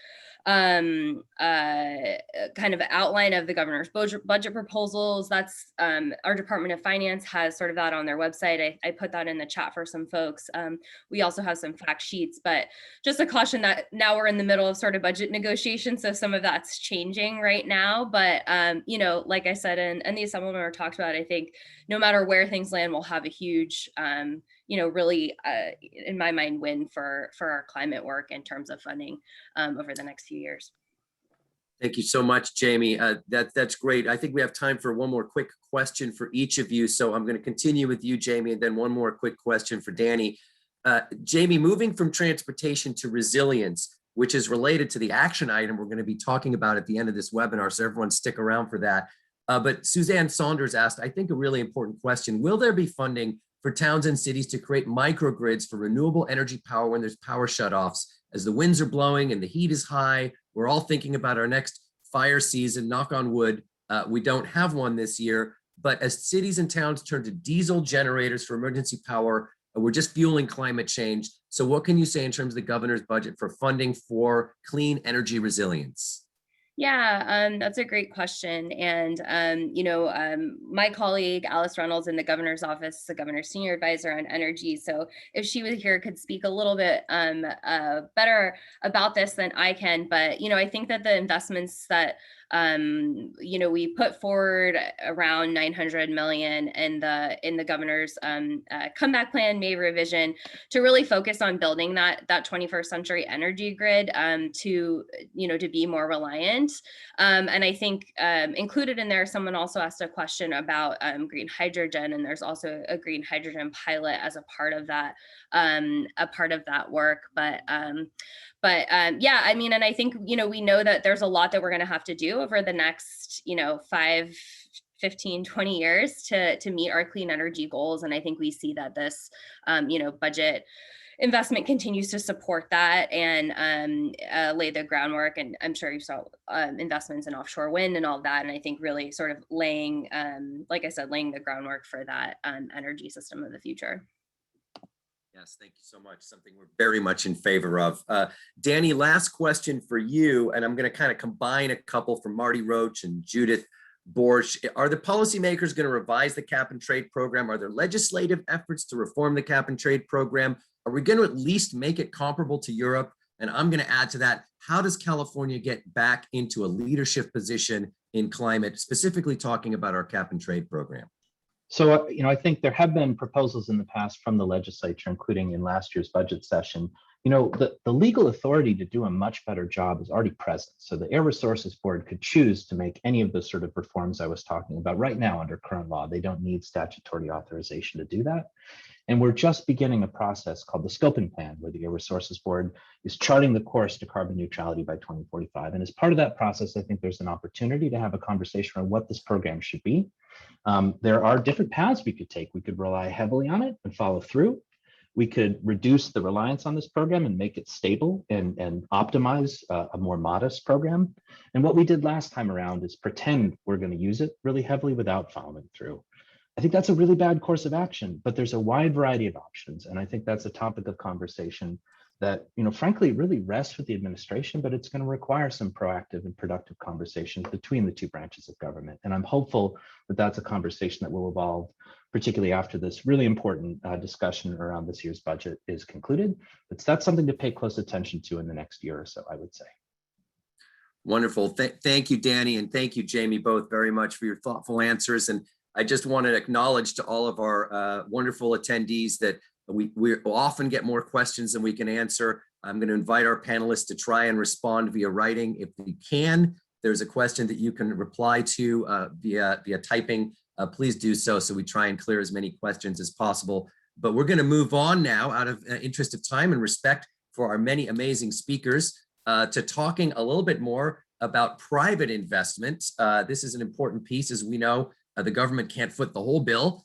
kind of outline of the governor's budget proposals. That's our Department of Finance has sort of that on their website. I put that in the chat for some folks. We also have some fact sheets, but just a caution that now we're in the middle of sort of budget negotiations, so some of that's changing right now. But like I said, and the Assemblyman talked about, I think no matter where things land, we'll have a huge really, in my mind, win for our climate work in terms of funding over the next few years. Thank you so much, Jamie. That's great. I think we have time for one more quick question for each of you. So I'm going to continue with you, Jamie, and then one more quick question for Danny. Jamie, moving from transportation to resilience, which is related to the action item we're going to be talking about at the end of this webinar, so everyone stick around for that. But Suzanne Saunders asked, I think, a really important question. Will there be funding for towns and cities to create microgrids for renewable energy power when there's power shutoffs? As the winds are blowing and the heat is high, we're all thinking about our next fire season, knock on wood. We don't have one this year, but as cities and towns turn to diesel generators for emergency power, we're just fueling climate change. So what can you say in terms of the governor's budget for funding for clean energy resilience? Yeah, that's a great question. And, my colleague, Alice Reynolds in the governor's office, the governor's senior advisor on energy. So if she was here, could speak a little bit better about this than I can. But, I think that the investments that we put forward around 900 million in the governor's comeback plan, May revision, to really focus on building that 21st century energy grid to be more reliant. And I think included in there, someone also asked a question about green hydrogen, and there's also a green hydrogen pilot as a part of that work. But yeah, I mean, and I think, we know that there's a lot that we're going to have to do over the next, 5, 15, 20 years to meet our clean energy goals. And I think we see that this, budget investment continues to support that and lay the groundwork. And I'm sure you saw investments in offshore wind and all of that. And I think really sort of laying, like I said, laying the groundwork for that energy system of the future. Yes, thank you so much. Something we're very much in favor of. Danny, last question for you, and I'm going to kind of combine a couple from Marty Roach and Judith Borsch. Are the policymakers going to revise the cap and trade program? Are there legislative efforts to reform the cap and trade program? Are we going to at least make it comparable to Europe? And I'm going to add to that, how does California get back into a leadership position in climate, specifically talking about our cap and trade program? So, I think there have been proposals in the past from the legislature, including in last year's budget session. The legal authority to do a much better job is already present. So the Air Resources Board could choose to make any of the sort of reforms I was talking about right now under current law. They don't need statutory authorization to do that. And we're just beginning a process called the Scoping Plan, where the Air Resources Board is charting the course to carbon neutrality by 2045. And as part of that process, I think there's an opportunity to have a conversation on what this program should be. There are different paths we could take. We could rely heavily on it and follow through. We could reduce the reliance on this program and make it stable and optimize a more modest program. And what we did last time around is pretend we're going to use it really heavily without following through. I think that's a really bad course of action, but there's a wide variety of options. And I think that's a topic of conversation that, frankly, really rests with the administration, but it's going to require some proactive and productive conversations between the two branches of government. And I'm hopeful that that's a conversation that will evolve, particularly after this really important discussion around this year's budget is concluded. But that's something to pay close attention to in the next year or so, I would say. Wonderful. Thank you, Danny, and thank you, Jamie, both very much for your thoughtful answers. And I just want to acknowledge to all of our wonderful attendees that we often get more questions than we can answer. I'm going to invite our panelists to try and respond via writing. If we can, there's a question that you can reply to via typing. Please do so we try and clear as many questions as possible. But we're going to move on now out of interest of time and respect for our many amazing speakers to talking a little bit more about private investment. This is an important piece. As we know, the government can't foot the whole bill.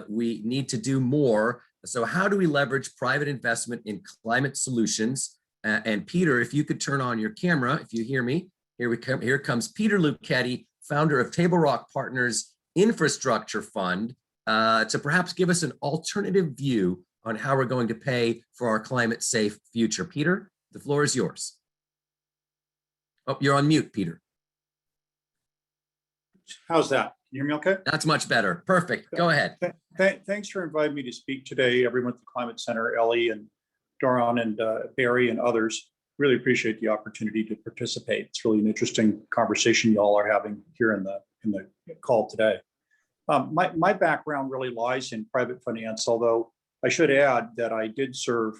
We need to do more. So how do we leverage private investment in climate solutions? And Peter, if you could turn on your camera, if you hear me, here comes Peter Lucchetti, founder of Table Rock Partners Infrastructure Fund, to perhaps give us an alternative view on how we're going to pay for our climate safe future. Peter, the floor is yours. Oh, you're on mute, Peter. How's that? Can you hear me okay? That's much better. Perfect. Go ahead. Thanks for inviting me to speak today, everyone at the Climate Center, Ellie and Doron and Barry and others. Really appreciate the opportunity to participate. It's really an interesting conversation y'all are having here in the call today. My background really lies in private finance, although I should add that I did serve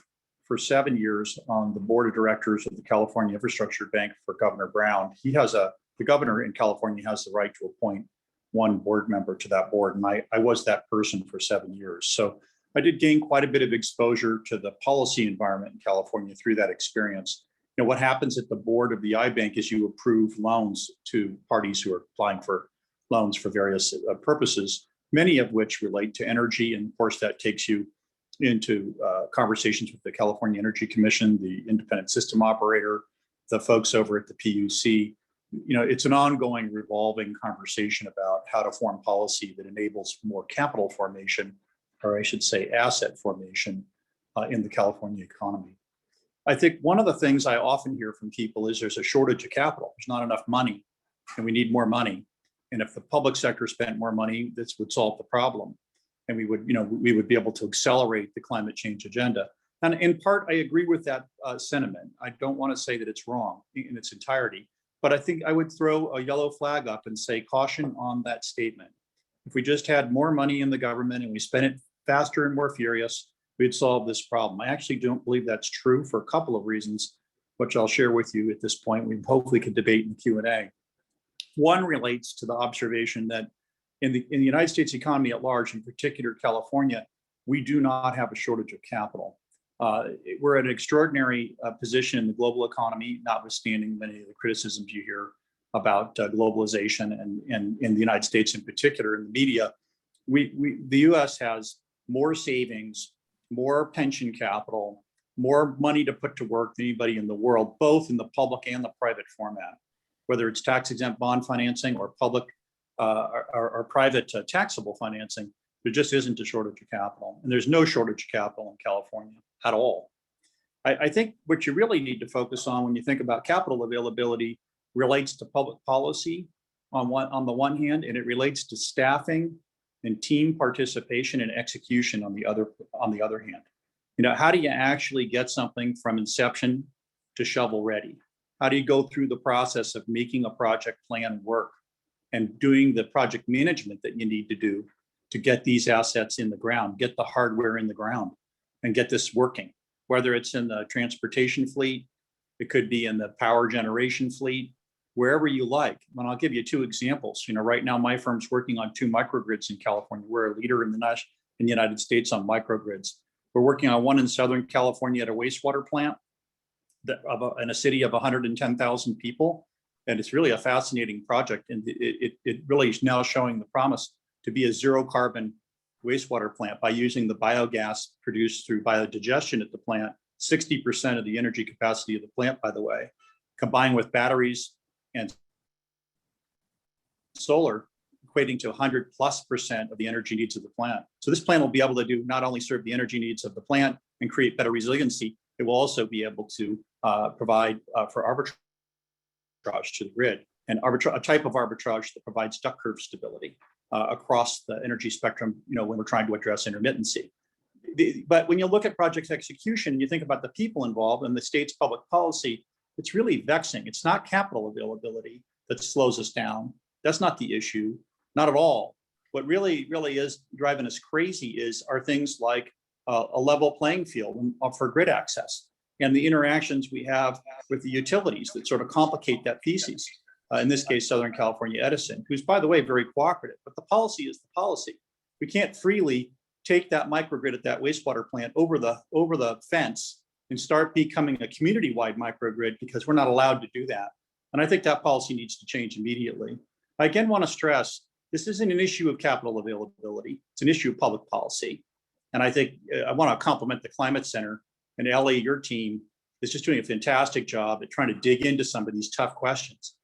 for 7 years on the board of directors of the California Infrastructure Bank for Governor Brown. The governor in California has the right to appoint one board member to that board, and I was that person for 7 years. So I did gain quite a bit of exposure to the policy environment in California through that experience. What happens at the board of the iBank is you approve loans to parties who are applying for loans for various purposes, many of which relate to energy. And of course, that takes you into conversations with the California Energy Commission, the independent system operator, the folks over at the PUC. It's an ongoing revolving conversation about how to form policy that enables more capital formation, or I should say asset formation in the California economy. I think one of the things I often hear from people is there's a shortage of capital. There's not enough money and we need more money. And if the public sector spent more money, this would solve the problem. And we would be able to accelerate the climate change agenda. And in part, I agree with that sentiment. I don't want to say that it's wrong in its entirety, but I think I would throw a yellow flag up and say caution on that statement. If we just had more money in the government and we spent it faster and more furious, we'd solve this problem. I actually don't believe that's true for a couple of reasons, which I'll share with you at this point. We hopefully could debate in Q&A. One relates to the observation that in the United States economy at large, in particular California, we do not have a shortage of capital. We're at an extraordinary position in the global economy, notwithstanding many of the criticisms you hear about globalization and in the United States in particular in the media. The US has more savings, more pension capital, more money to put to work than anybody in the world, both in the public and the private format, whether it's tax-exempt bond financing or public or private taxable financing. There just isn't a shortage of capital, and there's no shortage of capital in California at all. I think what you really need to focus on when you think about capital availability relates to public policy on the one hand, and it relates to staffing and team participation and execution on the other hand. How do you actually get something from inception to shovel ready? How do you go through the process of making a project plan work and doing the project management that you need to do to get these assets in the ground, get the hardware in the ground, and get this working, whether it's in the transportation fleet, it could be in the power generation fleet, wherever you like. And I'll give you two examples. Right now my firm's working on 2 microgrids in California. We're a leader in the United States on microgrids. We're working on one in Southern California at a wastewater plant in a city of 110,000 people. And it's really a fascinating project. And it really is now showing the promise to be a zero carbon wastewater plant by using the biogas produced through biodigestion at the plant, 60% of the energy capacity of the plant, by the way, combined with batteries and solar, equating to 100+% of the energy needs of the plant. So this plant will be able to do not only serve the energy needs of the plant and create better resiliency, it will also be able to provide for arbitrage to the grid, and a type of arbitrage that provides duck curve stability across the energy spectrum, when we're trying to address intermittency. But when you look at project execution and you think about the people involved and the state's public policy, it's really vexing. It's not capital availability that slows us down. That's not the issue, not at all. What really is driving us crazy are things like a level playing field for grid access and the interactions we have with the utilities that sort of complicate that thesis. In this case, Southern California Edison, who's, by the way, very cooperative, but the policy is the policy. We can't freely take that microgrid at that wastewater plant over the fence and start becoming a community-wide microgrid, because we're not allowed to do that. And I think that policy needs to change immediately. I again want to stress, this isn't an issue of capital availability. It's an issue of public policy. And I think I want to compliment the Climate Center, and Ellie, your team is just doing a fantastic job at trying to dig into some of these tough questions.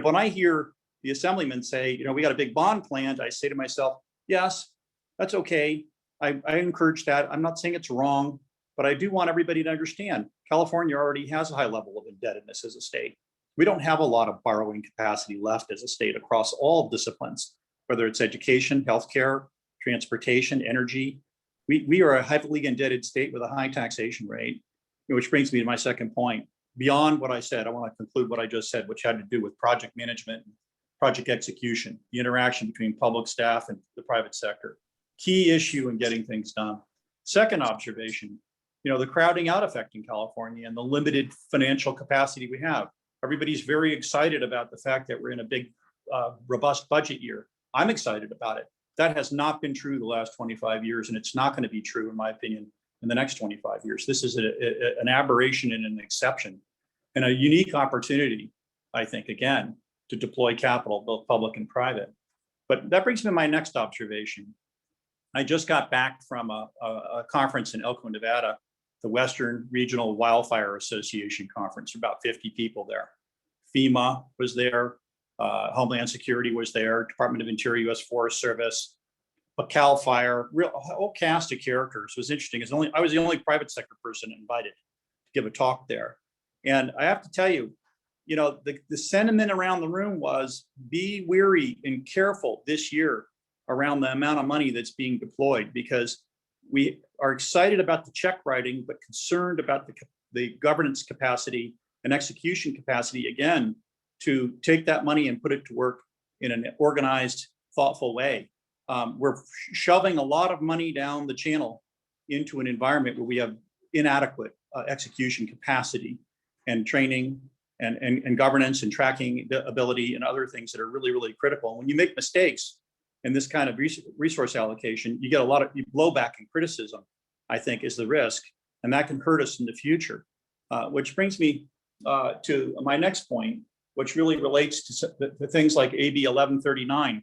When I hear the assemblyman say, we got a big bond planned, I say to myself, yes, that's okay. I encourage that. I'm not saying it's wrong, but I do want everybody to understand California already has a high level of indebtedness as a state. We don't have a lot of borrowing capacity left as a state across all disciplines, whether it's education, healthcare, transportation, energy. We are a heavily indebted state with a high taxation rate, which brings me to my second point. Beyond what I said, I want to conclude what I just said, which had to do with project management, project execution, the interaction between public staff and the private sector. Key issue in getting things done. Second observation, the crowding out effect in California and the limited financial capacity we have. Everybody's very excited about the fact that we're in a big, robust budget year. I'm excited about it. That has not been true the last 25 years, and it's not going to be true, in my opinion, in the next 25 years. This is an aberration and an exception, and a unique opportunity, I think, again, to deploy capital, both public and private. But that brings me to my next observation. I just got back from a conference in Elko, Nevada, the Western Regional Wildfire Association conference, about 50 people there. FEMA was there, Homeland Security was there, Department of Interior, U.S. Forest Service, Cal Fire, a whole cast of characters. It was interesting. I was the only private sector person invited to give a talk there. And I have to tell you, the sentiment around the room was, be wary and careful this year around the amount of money that's being deployed, because we are excited about the check writing, but concerned about the governance capacity and execution capacity, again, to take that money and put it to work in an organized, thoughtful way. We're shoving a lot of money down the channel into an environment where we have inadequate execution capacity and training and governance and tracking ability and other things that are really, really critical. When you make mistakes in this kind of resource allocation, you get a lot of blowback and criticism, I think, is the risk, and that can hurt us in the future. Which brings me to my next point, which really relates to things like AB 1139.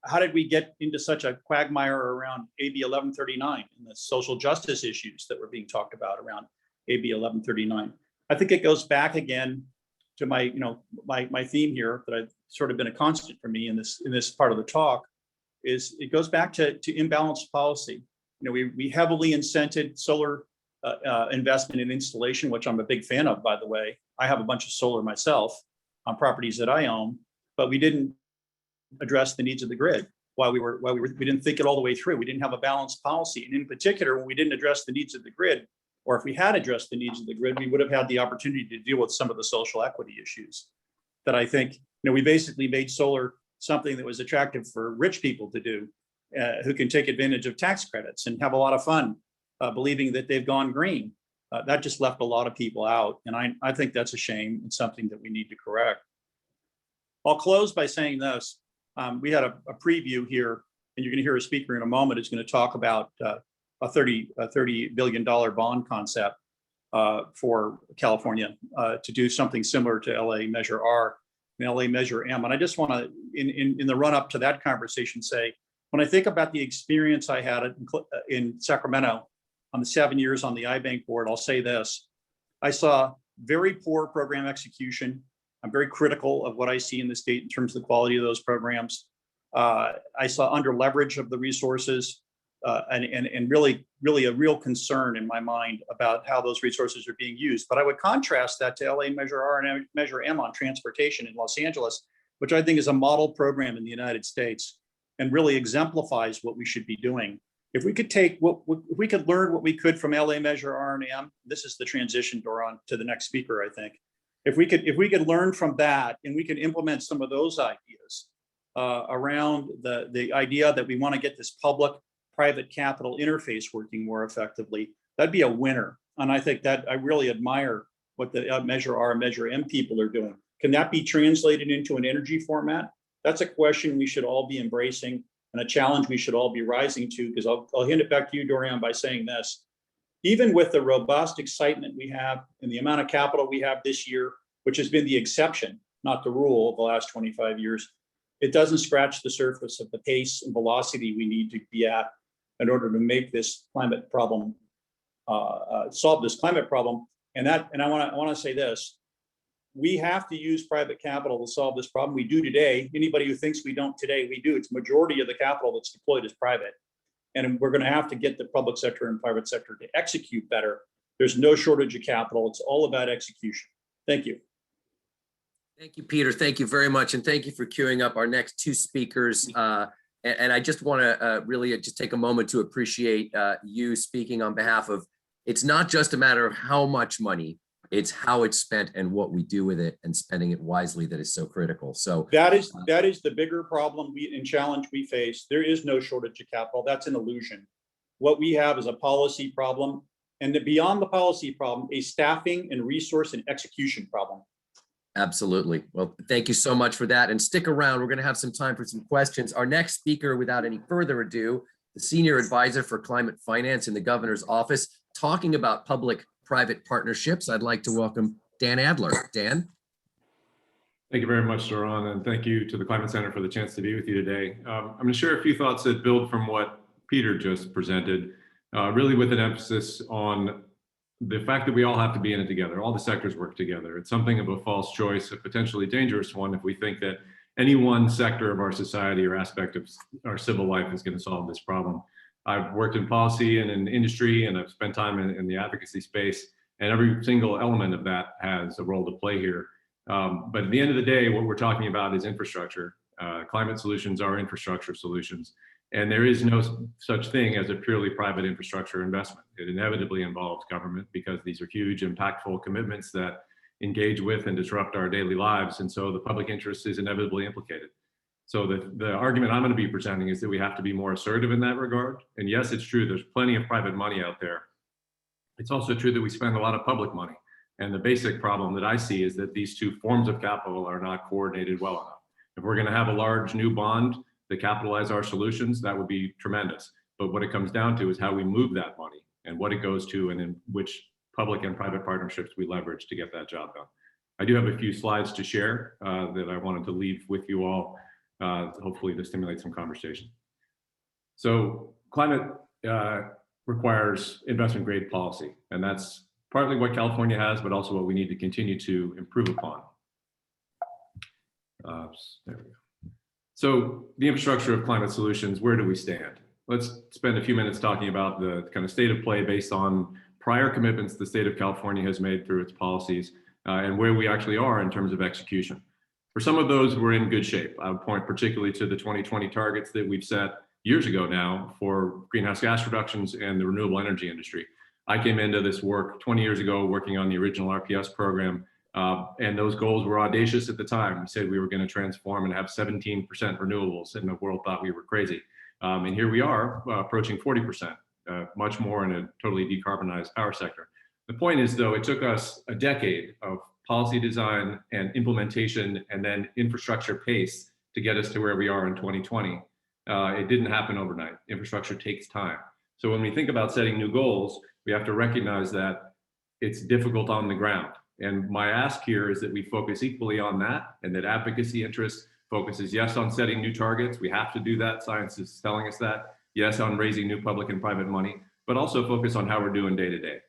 How did we get into such a quagmire around AB 1139 and the social justice issues that were being talked about around AB 1139? I think it goes back again to my theme here that I've sort of been a constant for me in this part of the talk, is it goes back to imbalanced policy. We heavily incented solar investment in installation, which I'm a big fan of, by the way. I have a bunch of solar myself on properties that I own, but we didn't address the needs of the grid while we didn't think it all the way through. We didn't have a balanced policy. And in particular, when we didn't address the needs of the grid, or if we had addressed the needs of the grid, we would have had the opportunity to deal with some of the social equity issues that I think, we basically made solar something that was attractive for rich people to do, who can take advantage of tax credits and have a lot of fun believing that they've gone green. That just left a lot of people out. And I think that's a shame and something that we need to correct. I'll close by saying this. We had a preview here, and you're going to hear a speaker in a moment who's going to talk about a $30 billion bond concept for California to do something similar to LA Measure R and LA Measure M. And I just want to, in the run up to that conversation, say, when I think about the experience I had in Sacramento on the 7 years on the iBank board, I'll say this. I saw very poor program execution. I'm very critical of what I see in the state in terms of the quality of those programs. I saw under leverage of the resources and really a real concern in my mind about how those resources are being used. But I would contrast that to LA Measure R and Measure M on transportation in Los Angeles, which I think is a model program in the United States and really exemplifies what we should be doing. If we could take if we could learn what we could from LA Measure R and M, this is the transition, Doron, to the next speaker, I think. If we could learn from that and we could implement some of those ideas around the idea that we want to get this public-private capital interface working more effectively, that'd be a winner. And I think that I really admire what the Measure R and Measure M people are doing. Can that be translated into an energy format? That's a question we should all be embracing and a challenge we should all be rising to, because I'll hand it back to you, Dorian, by saying this. Even with the robust excitement we have and the amount of capital we have this year, which has been the exception, not the rule of the last 25 years, it doesn't scratch the surface of the pace and velocity we need to be at in order to make this climate problem, solve this climate problem. And I want to say this. We have to use private capital to solve this problem. We do today. Anybody who thinks we don't today, we do. It's majority of the capital that's deployed is private. And we're going to have to get the public sector and private sector to execute better. There's no shortage of capital. It's all about execution. Thank you. Thank you, Peter. Thank you very much. And thank you for queuing up our next two speakers. And I just want to really just take a moment to appreciate you speaking on behalf of, it's not just a matter of how much money, it's how it's spent and what we do with it and spending it wisely that is so critical. So that is the bigger problem and challenge we face. There is no shortage of capital. That's an illusion. What we have is a policy problem, and beyond the policy problem, a staffing and resource and execution problem. Absolutely. Well, thank you so much for that. And stick around. We're going to have some time for some questions. Our next speaker, without any further ado, the Senior Advisor for Climate Finance in the Governor's Office, talking about public-private partnerships. I'd like to welcome Dan Adler. Dan? Thank you very much, Doron, and thank you to the Climate Center for the chance to be with you today. I'm going to share a few thoughts that build from what Peter just presented, really with an emphasis on the fact that we all have to be in it together. All the sectors work together. It's something of a false choice, a potentially dangerous one, if we think that any one sector of our society or aspect of our civil life is going to solve this problem. I've worked in policy and in industry, and I've spent time in the advocacy space, and every single element of that has a role to play here. But at the end of the day, what we're talking about is infrastructure. Climate solutions are infrastructure solutions. And there is no such thing as a purely private infrastructure investment. It inevitably involves government because these are huge, impactful commitments that engage with and disrupt our daily lives. And so the public interest is inevitably implicated. So the argument I'm going to be presenting is that we have to be more assertive in that regard. And yes, it's true, there's plenty of private money out there. It's also true that we spend a lot of public money. And the basic problem that I see is that these two forms of capital are not coordinated well enough. If we're going to have a large new bond that capitalize our solutions, that would be tremendous. But what it comes down to is how we move that money and what it goes to and in which public and private partnerships we leverage to get that job done. I do have a few slides to share that I wanted to leave with you all, hopefully to stimulate some conversation. So climate requires investment grade policy, and that's partly what California has, but also what we need to continue to improve upon. There we go. So the infrastructure of climate solutions, where do we stand? Let's spend a few minutes talking about the kind of state of play based on prior commitments the state of California has made through its policies and where we actually are in terms of execution. For some of those, we're in good shape. I would point particularly to the 2020 targets that we've set years ago now for greenhouse gas reductions and the renewable energy industry. I came into this work 20 years ago working on the original RPS program. And those goals were audacious at the time. We said we were going to transform and have 17% renewables, and the world thought we were crazy. And here we are approaching 40%, much more in a totally decarbonized power sector. The point is, though, it took us a decade of policy design and implementation and then infrastructure pace to get us to where we are in 2020. It didn't happen overnight. Infrastructure takes time. So when we think about setting new goals, we have to recognize that it's difficult on the ground. And my ask here is that we focus equally on that, and that advocacy interest focuses, yes, on setting new targets. We have to do that. Science is telling us that. Yes, on raising new public and private money, but also focus on how we're doing day to day.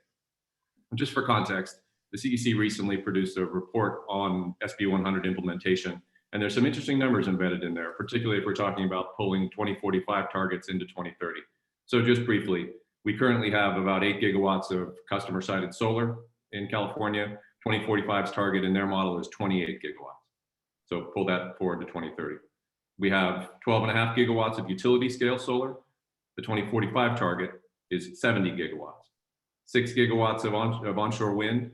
Just for context, the CEC recently produced a report on SB 100 implementation, and there's some interesting numbers embedded in there, particularly if we're talking about pulling 2045 targets into 2030. So just briefly, we currently have about 8 gigawatts of customer-sided solar in California. 2045's target in their model is 28 gigawatts. So pull that forward to 2030. We have 12.5 gigawatts of utility scale solar. The 2045 target is 70 gigawatts. 6 gigawatts of onshore wind,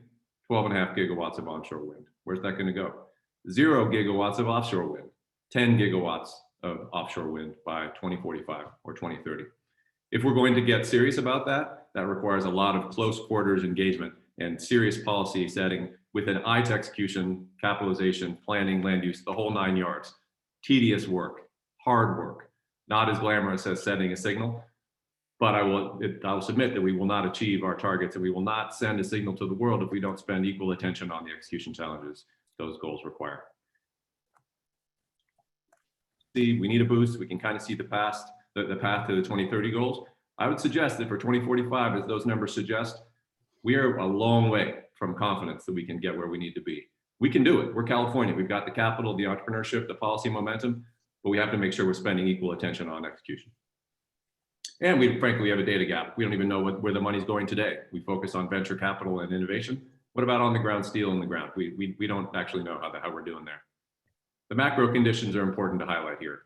12.5 gigawatts of onshore wind. Where's that going to go? 0 gigawatts of offshore wind, 10 gigawatts of offshore wind by 2045 or 2030. If we're going to get serious about that, that requires a lot of close quarters engagement and serious policy setting with an eye to execution, capitalization, planning, land use, the whole 9 yards. Tedious work, hard work, not as glamorous as setting a signal, but I will submit that we will not achieve our targets, and we will not send a signal to the world if we don't spend equal attention on the execution challenges those goals require. See, we need a boost. We can kind of see the path to the 2030 goals. I would suggest that for 2045, as those numbers suggest, we are a long way from confidence that we can get where we need to be. We can do it. We're California. We've got the capital, the entrepreneurship, the policy momentum, but we have to make sure we're spending equal attention on execution. And frankly, we have a data gap. We don't even know where the money's going today. We focus on venture capital and innovation. What about on the ground, steel in the ground? We don't actually know how we're doing there. The macro conditions are important to highlight here.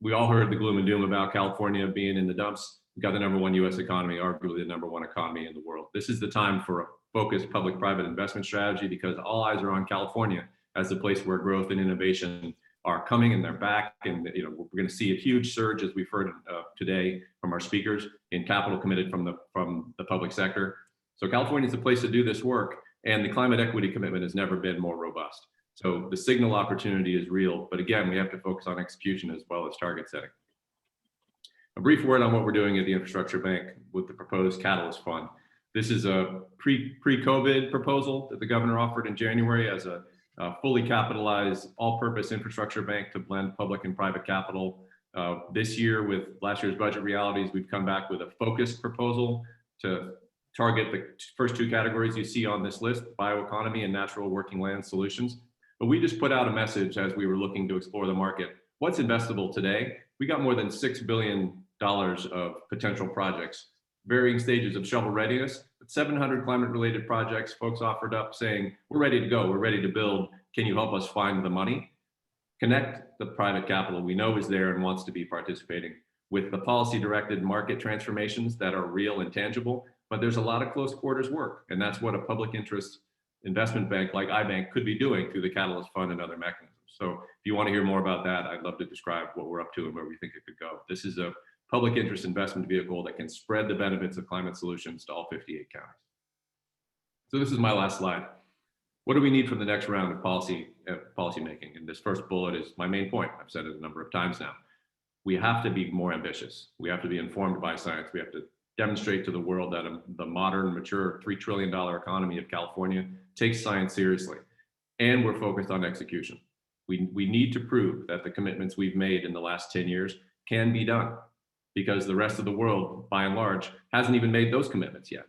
We all heard the gloom and doom about California being in the dumps. We've got the #1 US economy, arguably the #1 economy in the world. This is the time for a focused public-private investment strategy, because all eyes are on California as the place where growth and innovation are coming, and they're back. And we're going to see a huge surge, as we've heard today from our speakers, in capital committed from the public sector. So California is the place to do this work, and the climate equity commitment has never been more robust. So the signal opportunity is real, but again, we have to focus on execution as well as target setting. A brief word on what we're doing at the Infrastructure Bank with the proposed Catalyst Fund. This is a pre-COVID proposal that the governor offered in January as a fully capitalized, all-purpose infrastructure bank to blend public and private capital. This year, with last year's budget realities, we've come back with a focused proposal to target the first 2 categories you see on this list: bioeconomy and natural working land solutions. But we just put out a message as we were looking to explore the market. What's investable today? We got more than $6 billion of potential projects, varying stages of shovel readiness, but 700 climate-related projects. Folks offered up saying, we're ready to go, we're ready to build. Can you help us find the money? Connect the private capital we know is there and wants to be participating with the policy-directed market transformations that are real and tangible, but there's a lot of close quarters work, and that's what a public interest investment bank like iBank could be doing through the Catalyst Fund and other mechanisms. So if you want to hear more about that, I'd love to describe what we're up to and where we think it could go. This is a public interest investment vehicle that can spread the benefits of climate solutions to all 58 counties. So this is my last slide. What do we need from the next round of policy making? And this first bullet is my main point. I've said it a number of times now. We have to be more ambitious. We have to be informed by science. We have to demonstrate to the world that the modern, mature $3 trillion economy of California takes science seriously. And we're focused on execution. We need to prove that the commitments we've made in the last 10 years can be done, because the rest of the world, by and large, hasn't even made those commitments yet.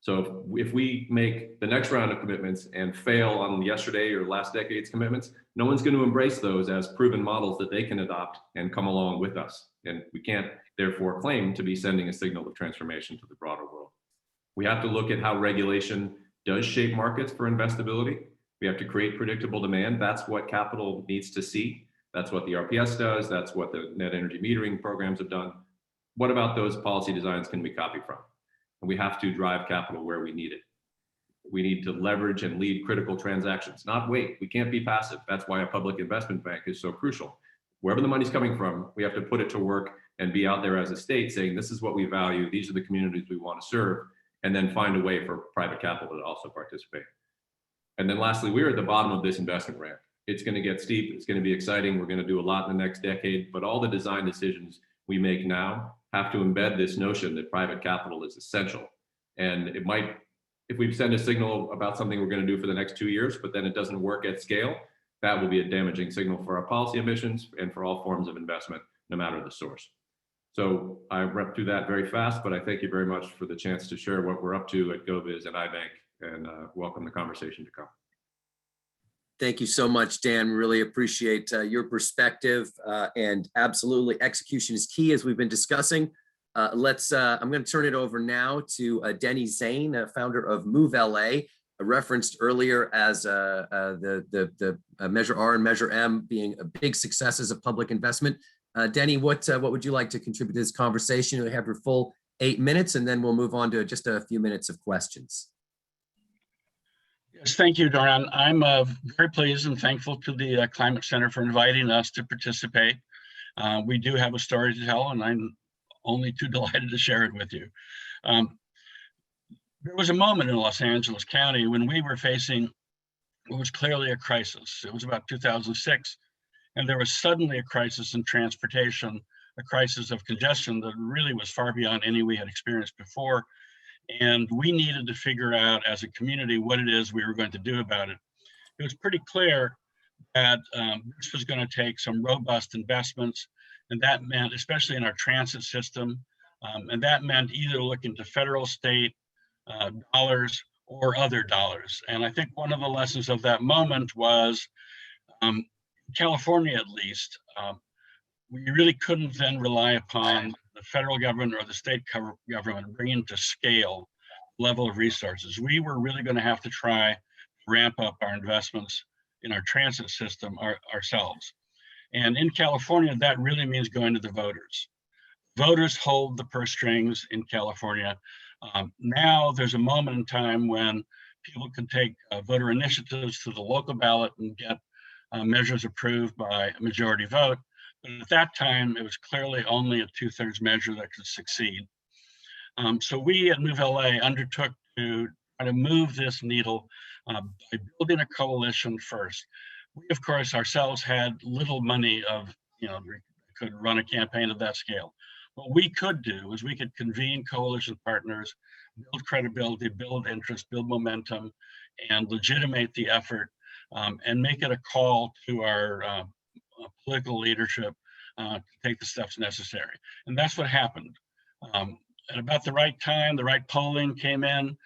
So if we make the next round of commitments and fail on yesterday or last decade's commitments, no one's going to embrace those as proven models that they can adopt and come along with us. And we can't therefore claim to be sending a signal of transformation to the broader world. We have to look at how regulation does shape markets for investability. We have to create predictable demand. That's what capital needs to see. That's what the RPS does. That's what the net energy metering programs have done. What about those policy designs can we copy from? And we have to drive capital where we need it. We need to leverage and lead critical transactions, not wait. We can't be passive. That's why a public investment bank is so crucial. wherever the money's coming from, we have to put it to work and be out there as a state saying, this is what we value, these are the communities we want to serve, and then find a way for private capital to also participate. And then lastly, we're at the bottom of this investment ramp. It's going to get steep, it's going to be exciting, we're going to do a lot in the next decade, but all the design decisions we make now have to embed this notion that private capital is essential. And it might, if we send a signal about something we're going to do for the next 2 years, but then it doesn't work at scale, that will be a damaging signal for our policy ambitions and for all forms of investment, no matter the source. So I rep through that very fast, but I thank you very much for the chance to share what we're up to at GoBiz and iBank, and welcome the conversation to come. Thank you so much, Dan. Really appreciate your perspective, and absolutely execution is key, as we've been discussing. I'm going to turn it over now to Denny Zane, founder of Move LA, referenced earlier as the Measure R and Measure M being big successes of public investment. Denny, what would you like to contribute to this conversation? We have your full 8 minutes, and then we'll move on to just a few minutes of questions. Yes, thank you, Doran. I'm very pleased and thankful to the Climate Center for inviting us to participate. We do have a story to tell, and I'm only too delighted to share it with you. There was a moment in Los Angeles County when we were facing what was clearly a crisis. It was about 2006, and there was suddenly a crisis in transportation, a crisis of congestion that really was far beyond any we had experienced before. And we needed to figure out as a community what it is we were going to do about it. It was pretty clear that this was going to take some robust investments, and that meant, especially in our transit system, and that meant either looking to federal, state dollars or other dollars. And I think one of the lessons of that moment was, California at least, we really couldn't then rely upon the federal government or the state government bringing to scale level of resources. We were really going to have to try to ramp up our investments in our transit system ourselves. And in California, that really means going to the voters. Voters hold the purse strings in California. Now there's a moment in time when people can take voter initiatives to the local ballot and get measures approved by a majority vote. But at that time, it was clearly only a 2/3 measure that could succeed. So we at Move LA undertook to try to move this needle by building a coalition first. We, of course, ourselves had little money we could run a campaign of that scale. What we could do is we could convene coalition partners, build credibility, build interest, build momentum, and legitimate the effort, and make it a call to our political leadership to take the steps necessary. And that's what happened. At about the right time, the right polling came in,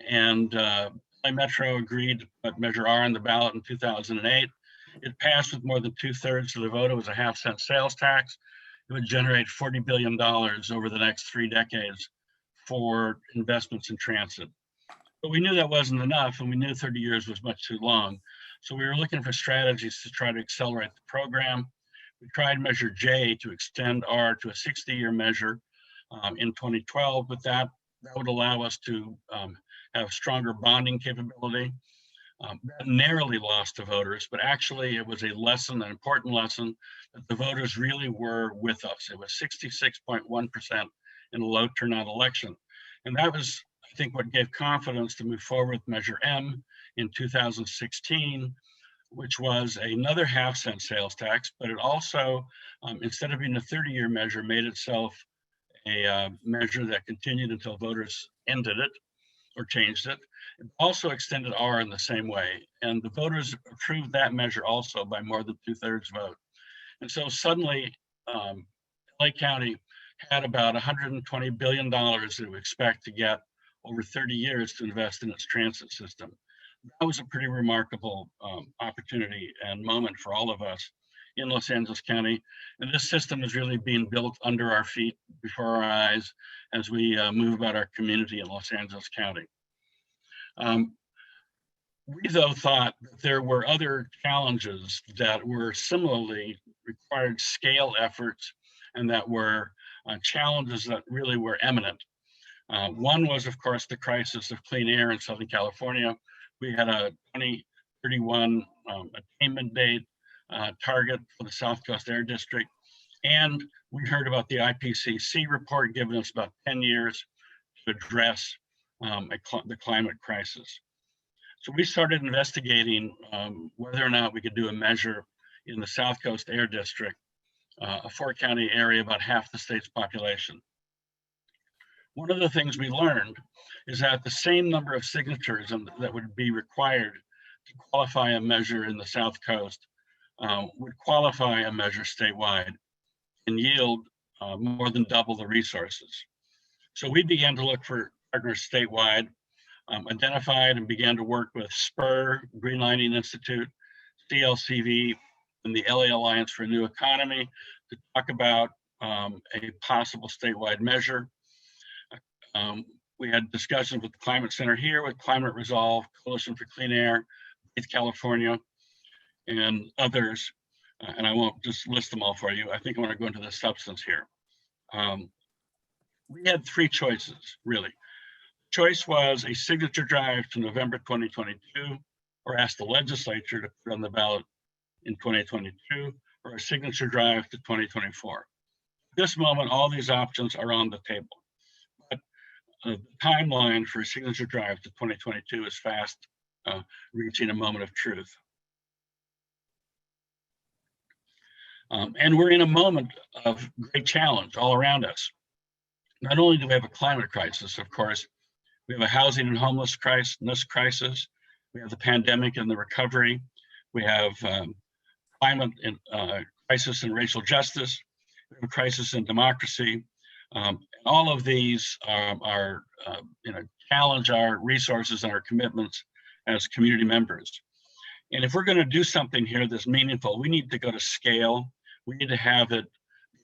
and LA Metro agreed to put Measure R on the ballot in 2008. It passed with more than 2/3 of the vote. It was a 1/2-cent sales tax. It would generate $40 billion over the next 3 decades for investments in transit. But we knew that wasn't enough, and we knew 30 years was much too long. So we were looking for strategies to try to accelerate the program. We tried Measure J to extend R to a 60-year measure in 2012, but that would allow us to have stronger bonding capability. That narrowly lost to voters, but actually it was a lesson, an important lesson, that the voters really were with us. It was 66.1% in a low turnout election. And that was, I think, what gave confidence to move forward with Measure M in 2016, which was another 1/2-cent sales tax, but it also, instead of being a 30-year measure, made itself a measure that continued until voters ended it or changed it. It also extended R in the same way, and the voters approved that measure also by more than 2/3 vote. And so suddenly, LA County had about $120 billion that we expect to get over 30 years to invest in its transit system. That was a pretty remarkable opportunity and moment for all of us in Los Angeles County. And this system is really being built under our feet, before our eyes, as we move about our community in Los Angeles County. We, though, thought that there were other challenges that were similarly required scale efforts, and that were challenges that really were imminent. One was, of course, the crisis of clean air in Southern California. We had a 2031 attainment date. target for the South Coast Air District. And we heard about the IPCC report giving us about 10 years to address the climate crisis. So we started investigating whether or not we could do a measure in the South Coast Air District, a 4-county area, about half the state's population. One of the things we learned is that the same number of signatures that would be required to qualify a measure in the South Coast would qualify a measure statewide and yield more than double the resources. So we began to look for partners statewide, identified and began to work with SPUR, Green Lining Institute, CLCV, and the LA Alliance for a New Economy to talk about a possible statewide measure. We had discussions with the Climate Center here, with Climate Resolve, Coalition for Clean Air, Breathe California, and others. And I won't just list them all for you. I think I want to go into the substance here. We had 3 choices, really. Choice was a signature drive to November 2022, or ask the legislature to put on the ballot in 2022, or a signature drive to 2024. At this moment, all these options are on the table. But the timeline for a signature drive to 2022 is fast reaching a moment of truth. And we're in a moment of great challenge all around us. Not only do we have a climate crisis, of course, we have a housing and homelessness crisis. We have the pandemic and the recovery. We have climate and crisis and racial justice. We have a crisis in democracy. All of these challenge our resources and our commitments as community members. And if we're going to do something here that's meaningful, we need to go to scale. We need to have it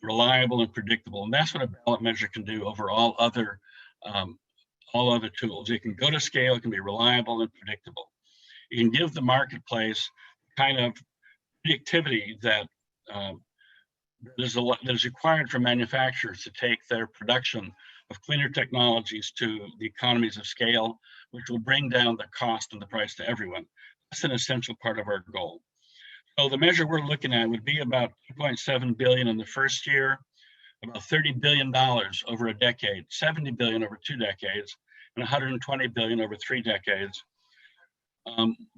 reliable and predictable. And that's what a ballot measure can do over all other tools. It can go to scale, it can be reliable and predictable. It can give the marketplace kind of predictivity that is required for manufacturers to take their production of cleaner technologies to the economies of scale, which will bring down the cost and the price to everyone. That's an essential part of our goal. So the measure we're looking at would be about $2.7 billion in the first year, about $30 billion over a decade, $70 billion over 2 decades, and $120 billion over 3 decades.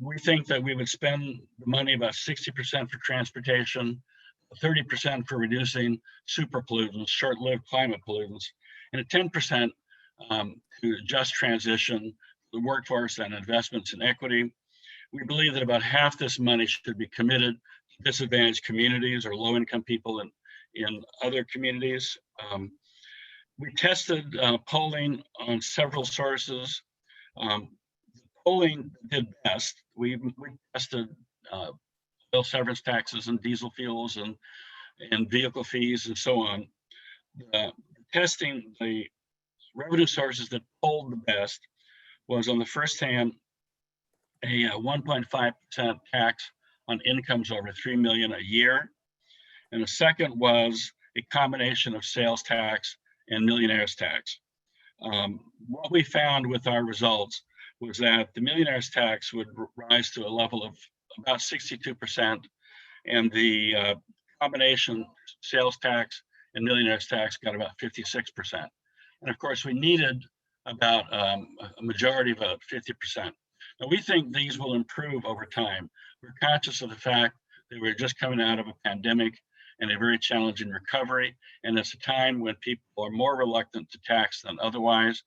We think that we would spend the money about 60% for transportation, 30% for reducing super pollutants, short-lived climate pollutants, and a 10% to just transition the workforce and investments in equity. We believe that about half this money should be committed to disadvantaged communities or low-income people in other communities. We tested polling on several sources. Polling did best. We tested oil severance taxes and diesel fuels and vehicle fees and so on. Testing the revenue sources that polled the best was, on the first hand, a 1.5% tax on incomes over $3 million a year. And the second was a combination of sales tax and millionaire's tax. What we found with our results was that the millionaire's tax would rise to a level of about 62%, and the combination sales tax and millionaire's tax got about 56%. And of course, we needed about a majority of about 50%. Now, we think these will improve over time. We're conscious of the fact that we're just coming out of a pandemic and a very challenging recovery, and it's a time when people are more reluctant to tax than otherwise.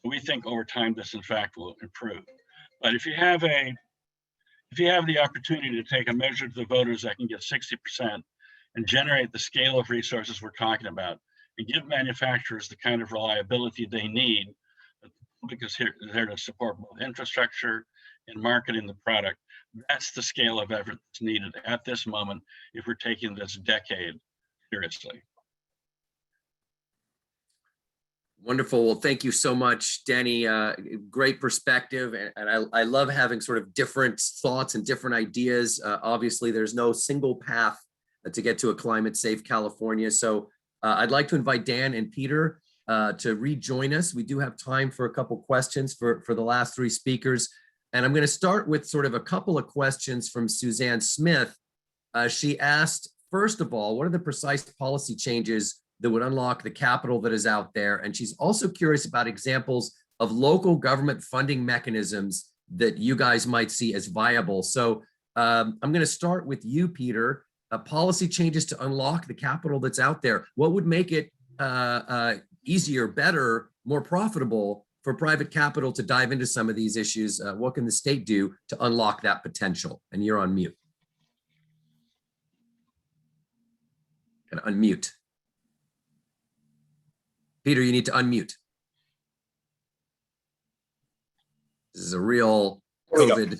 We think over time this, in fact, will improve. But if you have the opportunity to take a measure to the voters that can get 60% and generate the scale of resources we're talking about, and give manufacturers the kind of reliability they need, that the public is there to support both infrastructure and marketing the product, that's the scale of effort that's needed at this moment if we're taking this decade seriously. Wonderful. Well, thank you so much, Denny. Great perspective. And I love having sort of different thoughts and different ideas. Obviously, there's no single path to get to a climate safe California. So I'd like to invite Dan and Peter to rejoin us. We do have time for a couple questions for the last 3 speakers. And I'm going to start with sort of a couple of questions from Suzanne Smith. She asked, first of all, what are the precise policy changes that would unlock the capital that is out there? And she's also curious about examples of local government funding mechanisms that you guys might see as viable. So I'm going to start with you, Peter. Policy changes to unlock the capital that's out there. What would make it easier, better, more profitable for private capital to dive into some of these issues? What can the state do to unlock that potential? And you're on mute. Gotta unmute. Peter, you need to unmute. This is a real COVID.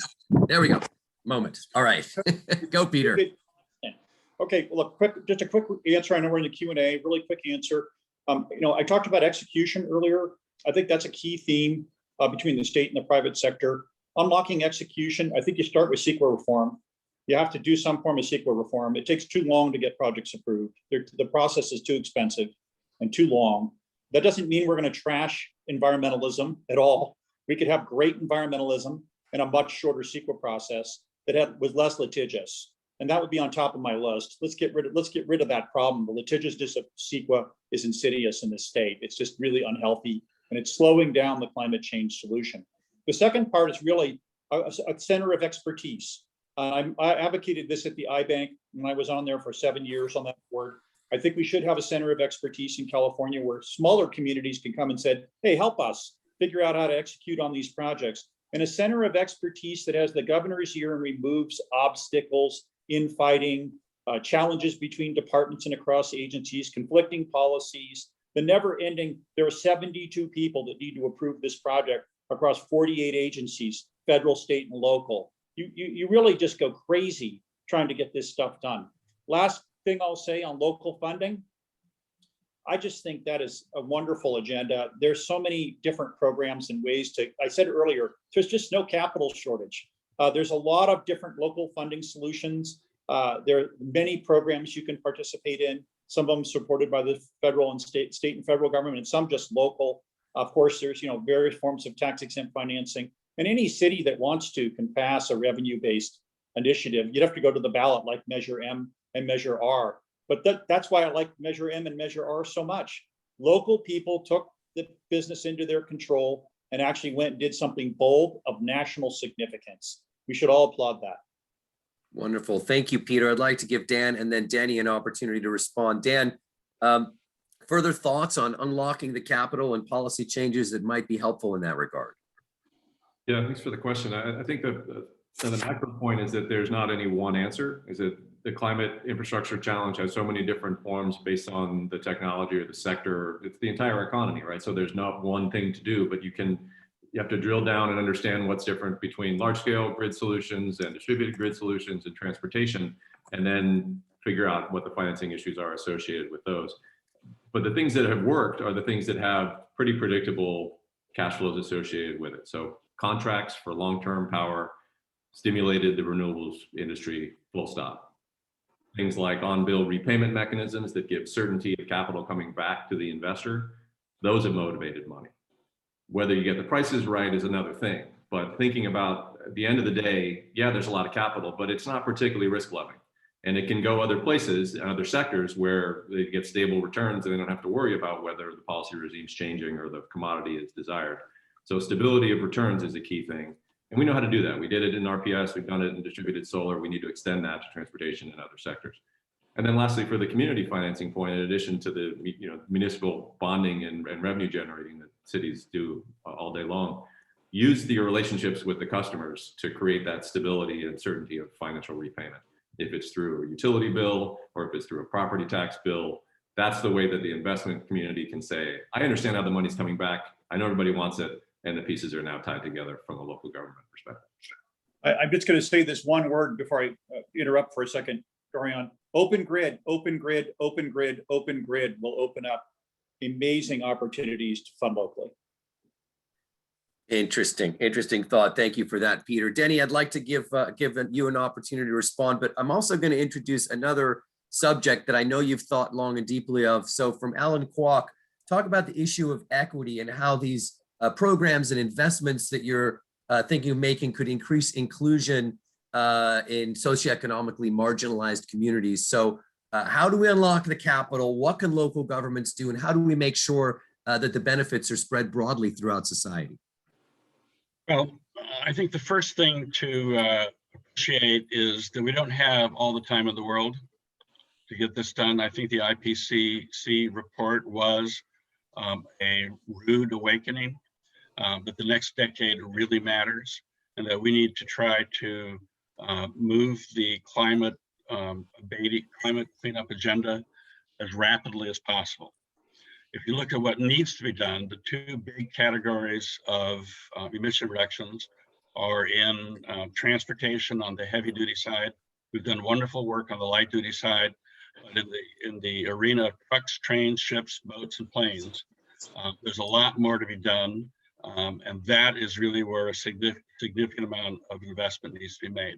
There we go. Moment. All right. Go, Peter. Okay, well, just a quick answer. I know we're in the Q&A, really quick answer. I talked about execution earlier. I think that's a key theme between the state and the private sector. Unlocking execution, I think you start with CEQA reform. You have to do some form of CEQA reform. It takes too long to get projects approved. The process is too expensive and too long. That doesn't mean we're going to trash environmentalism at all. We could have great environmentalism and a much shorter CEQA process that was less litigious. And that would be on top of my list. Let's get rid of that problem. The litigiousness of CEQA is insidious in this state. It's just really unhealthy, and it's slowing down the climate change solution. The second part is really a center of expertise. I advocated this at the iBank when I was on there for 7 years on that board. I think we should have a center of expertise in California where smaller communities can come and say, hey, help us figure out how to execute on these projects. And a center of expertise that has the governor's ear and removes obstacles, infighting, challenges between departments and across agencies, conflicting policies, the never ending, there are 72 people that need to approve this project across 48 agencies, federal, state, and local. You really just go crazy trying to get this stuff done. Last thing I'll say on local funding, I just think that is a wonderful agenda. There's so many different programs and ways to, I said earlier, there's just no capital shortage. There's a lot of different local funding solutions. There are many programs you can participate in, some of them supported by the federal and state and federal government, and some just local. Of course, there's various forms of tax exempt financing. And any city that wants to can pass a revenue-based initiative. You'd have to go to the ballot like Measure M and Measure R. But that's why I like Measure M and Measure R so much. Local people took the business into their control and actually went and did something bold of national significance. We should all applaud that. Wonderful. Thank you, Peter. I'd like to give Dan and then Denny an opportunity to respond. Dan, further thoughts on unlocking the capital and policy changes that might be helpful in that regard? Yeah, thanks for the question. I think that the macro point is that there's not any one answer. Is that the climate infrastructure challenge has so many different forms based on the technology or the sector. It's the entire economy, right? So there's not one thing to do, but you have to drill down and understand what's different between large scale grid solutions and distributed grid solutions and transportation, and then figure out what the financing issues are associated with those. But the things that have worked are the things that have pretty predictable cash flows associated with it. So contracts for long-term power stimulated the renewables industry, full stop. Things like on-bill repayment mechanisms that give certainty of capital coming back to the investor, those have motivated money. Whether you get the prices right is another thing, but thinking about at the end of the day, yeah, there's a lot of capital, but it's not particularly risk-loving. And it can go other places and other sectors where they get stable returns and they don't have to worry about whether the policy regime's changing or the commodity is desired. So stability of returns is a key thing. And we know how to do that. We did it in RPS, we've done it in distributed solar. We need to extend that to transportation and other sectors. And then lastly, for the community financing point, in addition to the municipal bonding and revenue generating that cities do all day long, use the relationships with the customers to create that stability and certainty of financial repayment. If it's through a utility bill or if it's through a property tax bill, that's the way that the investment community can say, I understand how the money's coming back. I know everybody wants it, and the pieces are now tied together from a local government perspective. I'm just going to say this one word before I interrupt for a second, Dorian. Open grid, open grid, open grid, open grid will open up amazing opportunities to fund locally. Interesting thought. Thank you for that, Peter. Denny, I'd like to give you an opportunity to respond, but I'm also going to introduce another subject that I know you've thought long and deeply of. So from Alan Kwok, talk about the issue of equity and how these programs and investments that you're thinking of making could increase inclusion in socioeconomically marginalized communities. So how do we unlock the capital? What can local governments do? And how do we make sure that the benefits are spread broadly throughout society? Well, I think the first thing to appreciate is that we don't have all the time in the world to get this done. I think the IPCC report was a rude awakening, that the next decade really matters, and that we need to try to move the climate cleanup agenda as rapidly as possible. If you look at what needs to be done, the two big categories of emission reductions are in transportation on the heavy duty side. We've done wonderful work on the light duty side, but in the arena of trucks, trains, ships, boats, and planes, there's a lot more to be done. And that is really where a significant amount of investment needs to be made.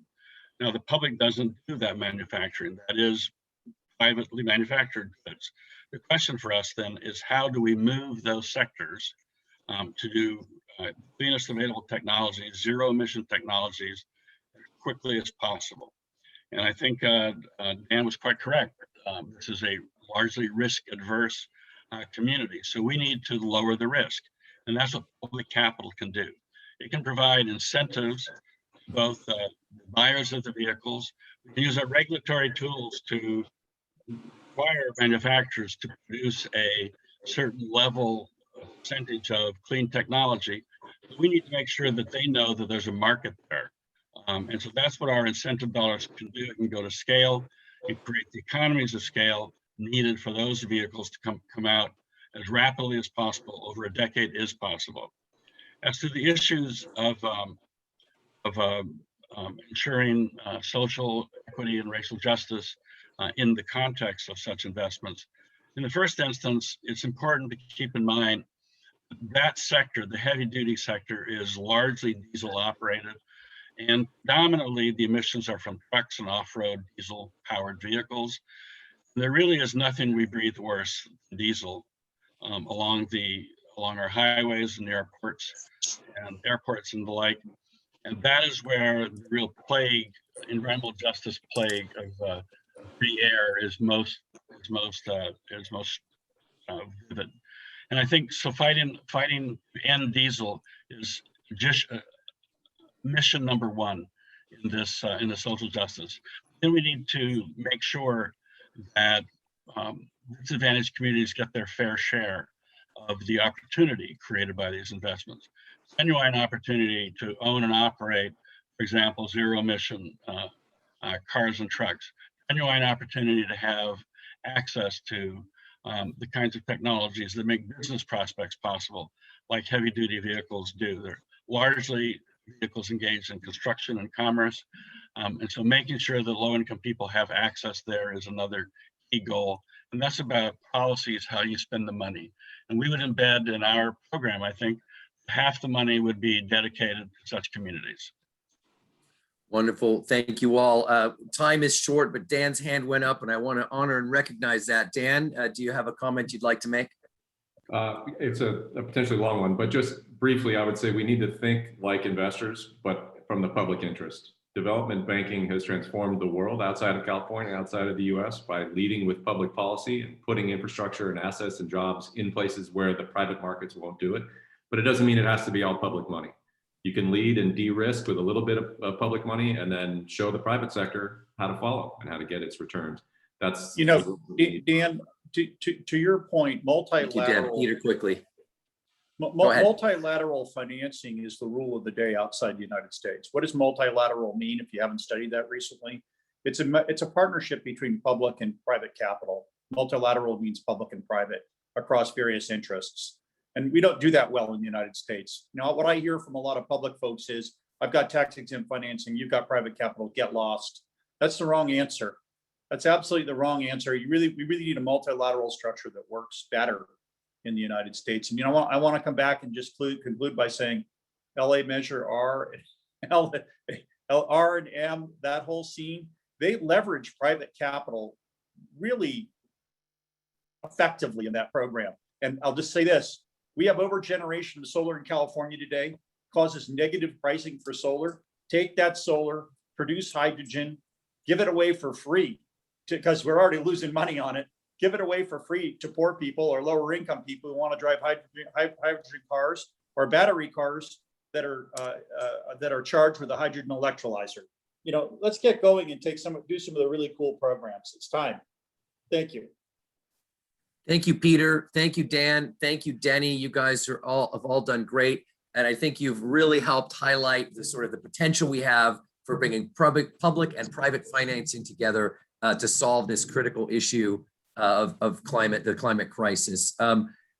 Now, the public doesn't do that manufacturing. That is privately manufactured goods. The question for us then is, how do we move those sectors to do cleanest available technologies, zero emission technologies, as quickly as possible? And I think Dan was quite correct. This is a largely risk adverse community. So we need to lower the risk. And that's what public capital can do. It can provide incentives to both the buyers of the vehicles. We can use our regulatory tools to require manufacturers to produce a certain level, percentage of clean technology. We need to make sure that they know that there's a market there. And so that's what our incentive dollars can do. It can go to scale and create the economies of scale needed for those vehicles to come out as rapidly as possible. Over a decade is possible. As to the issues of ensuring social equity and racial justice in the context of such investments, in the first instance, it's important to keep in mind that sector, the heavy duty sector, is largely diesel operated, and dominantly the emissions are from trucks and off-road diesel powered vehicles. There really is nothing we breathe worse than diesel along our highways and airports and the like. And that is where the real plague, environmental justice plague of free air is most vivid. And I think so. Fighting to end diesel is just mission number one in this in the social justice. Then we need to make sure that disadvantaged communities get their fair share of the opportunity created by these investments. Genuine opportunity to own and operate, for example, zero emission cars and trucks. Genuine opportunity to have access to the kinds of technologies that make business prospects possible, like heavy duty vehicles do. They're largely vehicles engaged in construction and commerce. And so making sure that low income people have access there is another key goal. And that's about policies, how you spend the money. And we would embed in our program, I think, half the money would be dedicated to such communities. Wonderful. Thank you all. Time is short, but Dan's hand went up and I want to honor and recognize that. Dan, do you have a comment you'd like to make? It's a potentially long one, but just briefly, I would say we need to think like investors, but from the public interest. Development banking has transformed the world outside of California, outside of the US, by leading with public policy and putting infrastructure and assets and jobs in places where the private markets won't do it. But it doesn't mean it has to be all public money. You can lead and de-risk with a little bit of public money and then show the private sector how to follow and how to get its returns. That's, you know, Dan, to your point, multilateral. Peter, quickly. Multilateral financing is the rule of the day outside the United States. What does multilateral mean if you haven't studied that recently? It's a partnership between public and private capital. Multilateral means public and private across various interests. And we don't do that well in the United States. You know, what I hear from a lot of public folks is, I've got tax exempt financing, you've got private capital, get lost. That's the wrong answer. That's absolutely the wrong answer. We really need a multilateral structure that works better in the United States. And you know what, I want to come back and just conclude by saying LA Measure R, R and M, that whole scene, they leverage private capital really effectively in that program. And I'll just say this, we have overgeneration of solar in California today, causes negative pricing for solar. Take that solar, produce hydrogen, give it away for free because we're already losing money on it. Give it away for free to poor people or lower income people who want to drive hydrogen cars or battery cars that are charged with a hydrogen electrolyzer. You know, let's get going and do some of the really cool programs. It's time. Thank you. Thank you, Peter. Thank you, Dan. Thank you, Denny. You guys have all done great. And I think you've really helped highlight the sort of the potential we have for bringing public and private financing together to solve this critical issue of the climate crisis.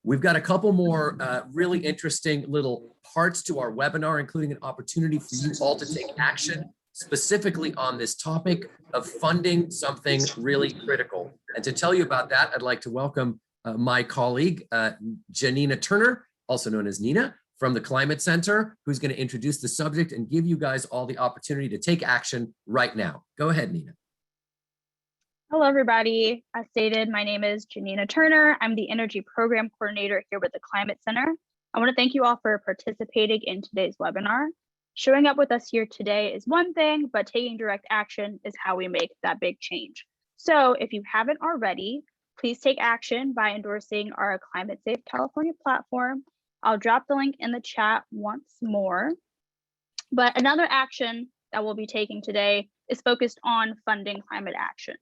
We've got a couple more really interesting little parts to our webinar, including an opportunity for you all to take action specifically on this topic of funding something really critical. And to tell you about that, I'd like to welcome my colleague, Janina Turner, also known as Nina, from the Climate Center, who's going to introduce the subject and give you guys all the opportunity to take action right now. Go ahead, Nina. Hello, everybody. As stated, my name is Janina Turner. I'm the Energy Program Coordinator here with the Climate Center. I want to thank you all for participating in today's webinar. Showing up with us here today is one thing, but taking direct action is how we make that big change. So if you haven't already, please take action by endorsing our Climate Safe California platform. I'll drop the link in the chat once more. But another action that we'll be taking today is focused on funding climate action.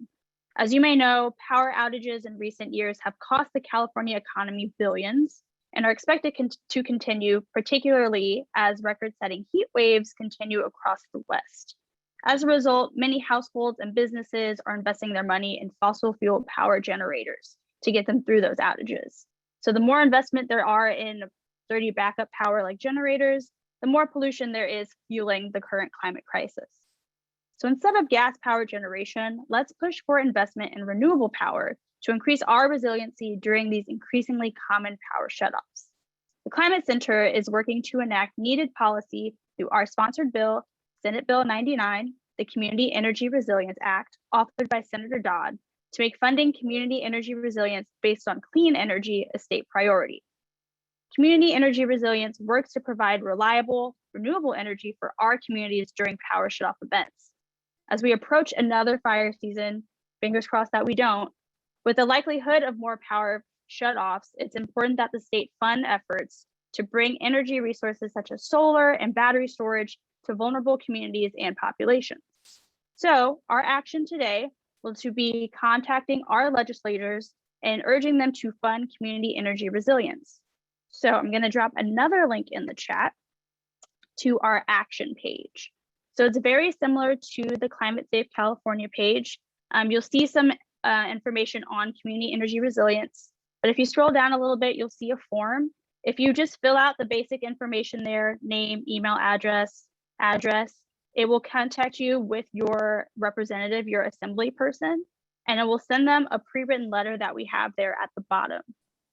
As you may know, power outages in recent years have cost the California economy billions and are expected to continue, particularly as record-setting heat waves continue across the West. As a result, many households and businesses are investing their money in fossil fuel power generators to get them through those outages. So the more investment there are in sturdy backup power like generators, the more pollution there is fueling the current climate crisis. So instead of gas power generation, let's push for investment in renewable power to increase our resiliency during these increasingly common power shutoffs. The Climate Center is working to enact needed policy through our sponsored bill, Senate Bill 99, the Community Energy Resilience Act, authored by Senator Dodd, to make funding community energy resilience based on clean energy a state priority. Community energy resilience works to provide reliable, renewable energy for our communities during power shutoff events. As we approach another fire season, fingers crossed that we don't, with the likelihood of more power shutoffs, it's important that the state fund efforts to bring energy resources such as solar and battery storage to vulnerable communities and populations. So our action today will to be contacting our legislators and urging them to fund community energy resilience. So I'm going to drop another link in the chat to our action page. So it's very similar to the Climate Safe California page. You'll see some information on community energy resilience, but if you scroll down a little bit, you'll see a form. If you just fill out the basic information there, name, email address, it will contact you with your representative, your assembly person, and it will send them a pre-written letter that we have there at the bottom.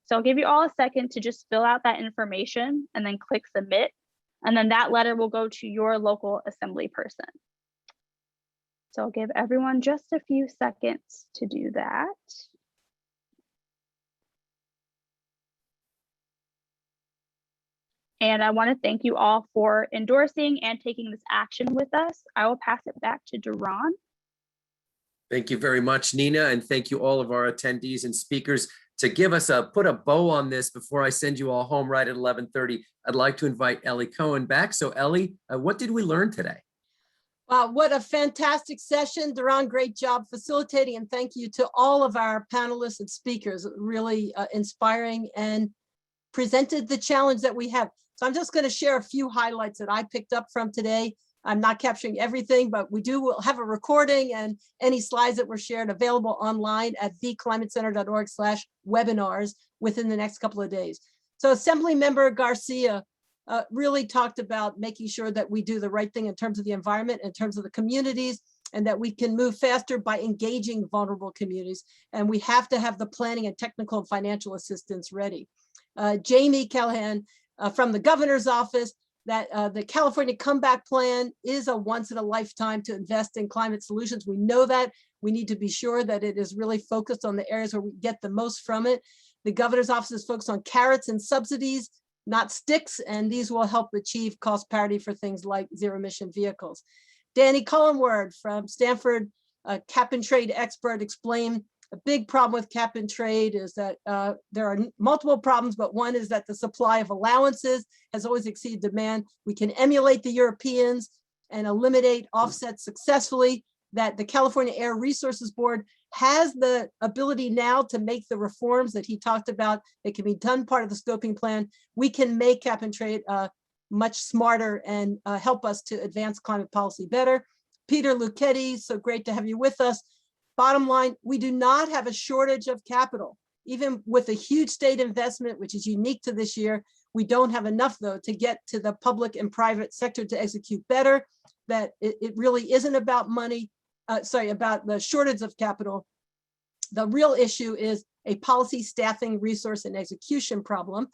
So I'll give you all a second to just fill out that information and then click submit. And then that letter will go to your local assembly person. So I'll give everyone just a few seconds to do that. And I want to thank you all for endorsing and taking this action with us. I will pass it back to Duran. Thank you very much, Nina, and thank you all of our attendees and speakers. To give us put a bow on this before I send you all home right at 11:30, I'd like to invite Ellie Cohen back. So Ellie, what did we learn today? Wow, what a fantastic session. Duran, great job facilitating, and thank you to all of our panelists and speakers. Really inspiring and presented the challenge that we have. So I'm just going to share a few highlights that I picked up from today. I'm not capturing everything, but we do have a recording and any slides that were shared available online at theclimatecenter.org/webinars within the next couple of days. So Assemblymember Garcia really talked about making sure that we do the right thing in terms of the environment, in terms of the communities, and that we can move faster by engaging vulnerable communities. And we have to have the planning and technical and financial assistance ready. Jamie Callahan from the governor's office, that the California Comeback Plan is a once in a lifetime to invest in climate solutions. We know that. We need to be sure that it is really focused on the areas where we get the most from it. The governor's office is focused on carrots and subsidies, not sticks, and these will help achieve cost parity for things like zero emission vehicles. Danny Cullenward from Stanford, a cap and trade expert, explained a big problem with cap and trade is that there are multiple problems, but one is that the supply of allowances has always exceeded demand. We can emulate the Europeans and eliminate offsets successfully, that the California Air Resources Board has the ability now to make the reforms that he talked about. It can be done part of the scoping plan. We can make cap and trade much smarter and help us to advance climate policy better. Peter Lucchetti, so great to have you with us. Bottom line, we do not have a shortage of capital. Even with a huge state investment, which is unique to this year, we don't have enough, though, to get to the public and private sector to execute better. That it really isn't about money, about the shortage of capital. The real issue is a policy, staffing, resource, and execution problem.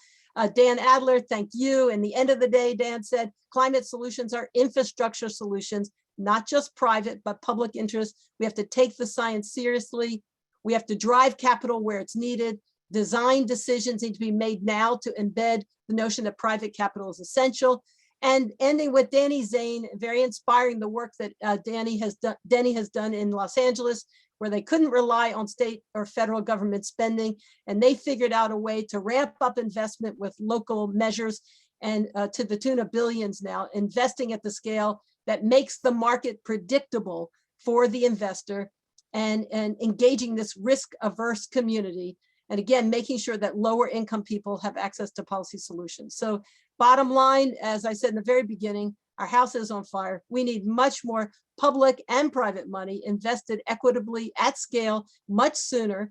Dan Adler, thank you. In the end of the day, Dan said, climate solutions are infrastructure solutions, not just private, but public interest. We have to take the science seriously. We have to drive capital where it's needed. Design decisions need to be made now to embed the notion that private capital is essential. And ending with Denny Zane, very inspiring, the work that Denny has done in Los Angeles, where they couldn't rely on state or federal government spending. And they figured out a way to ramp up investment with local measures and to the tune of billions now, investing at the scale that makes the market predictable for the investor and engaging this risk-averse community. And again, making sure that lower income people have access to policy solutions. So bottom line, as I said in the very beginning, our house is on fire. We need much more public and private money invested equitably at scale much sooner.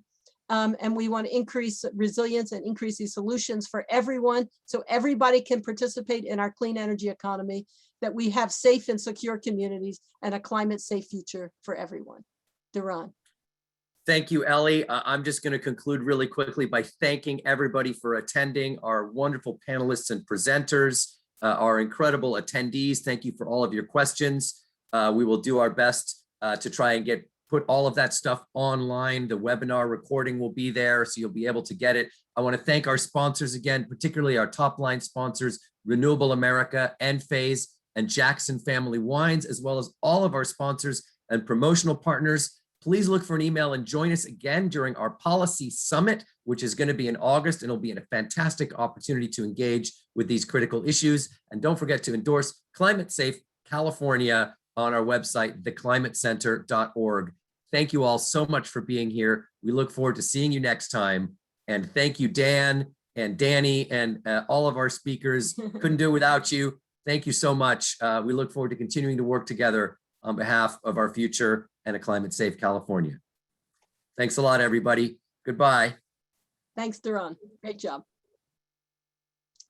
And we want to increase resilience and increase these solutions for everyone, so everybody can participate in our clean energy economy, that we have safe and secure communities and a climate safe future for everyone. Duran. Thank you, Ellie. I'm just going to conclude really quickly by thanking everybody for attending, our wonderful panelists and presenters, our incredible attendees. Thank you for all of your questions. We will do our best to try and put all of that stuff online. The webinar recording will be there, so you'll be able to get it. I want to thank our sponsors again, particularly our top line sponsors, Renewable America, Enphase, and Jackson Family Wines, as well as all of our sponsors and promotional partners. Please look for an email and join us again during our policy summit, which is going to be in August, and it'll be a fantastic opportunity to engage with these critical issues. And don't forget to endorse Climate Safe California on our website, theclimatecenter.org. Thank you all so much for being here. We look forward to seeing you next time. And thank you, Dan and Danny and all of our speakers. Couldn't do it without you. Thank you so much. We look forward to continuing to work together on behalf of our future and a climate safe California. Thanks a lot, everybody. Goodbye. Thanks, Duran. Great job.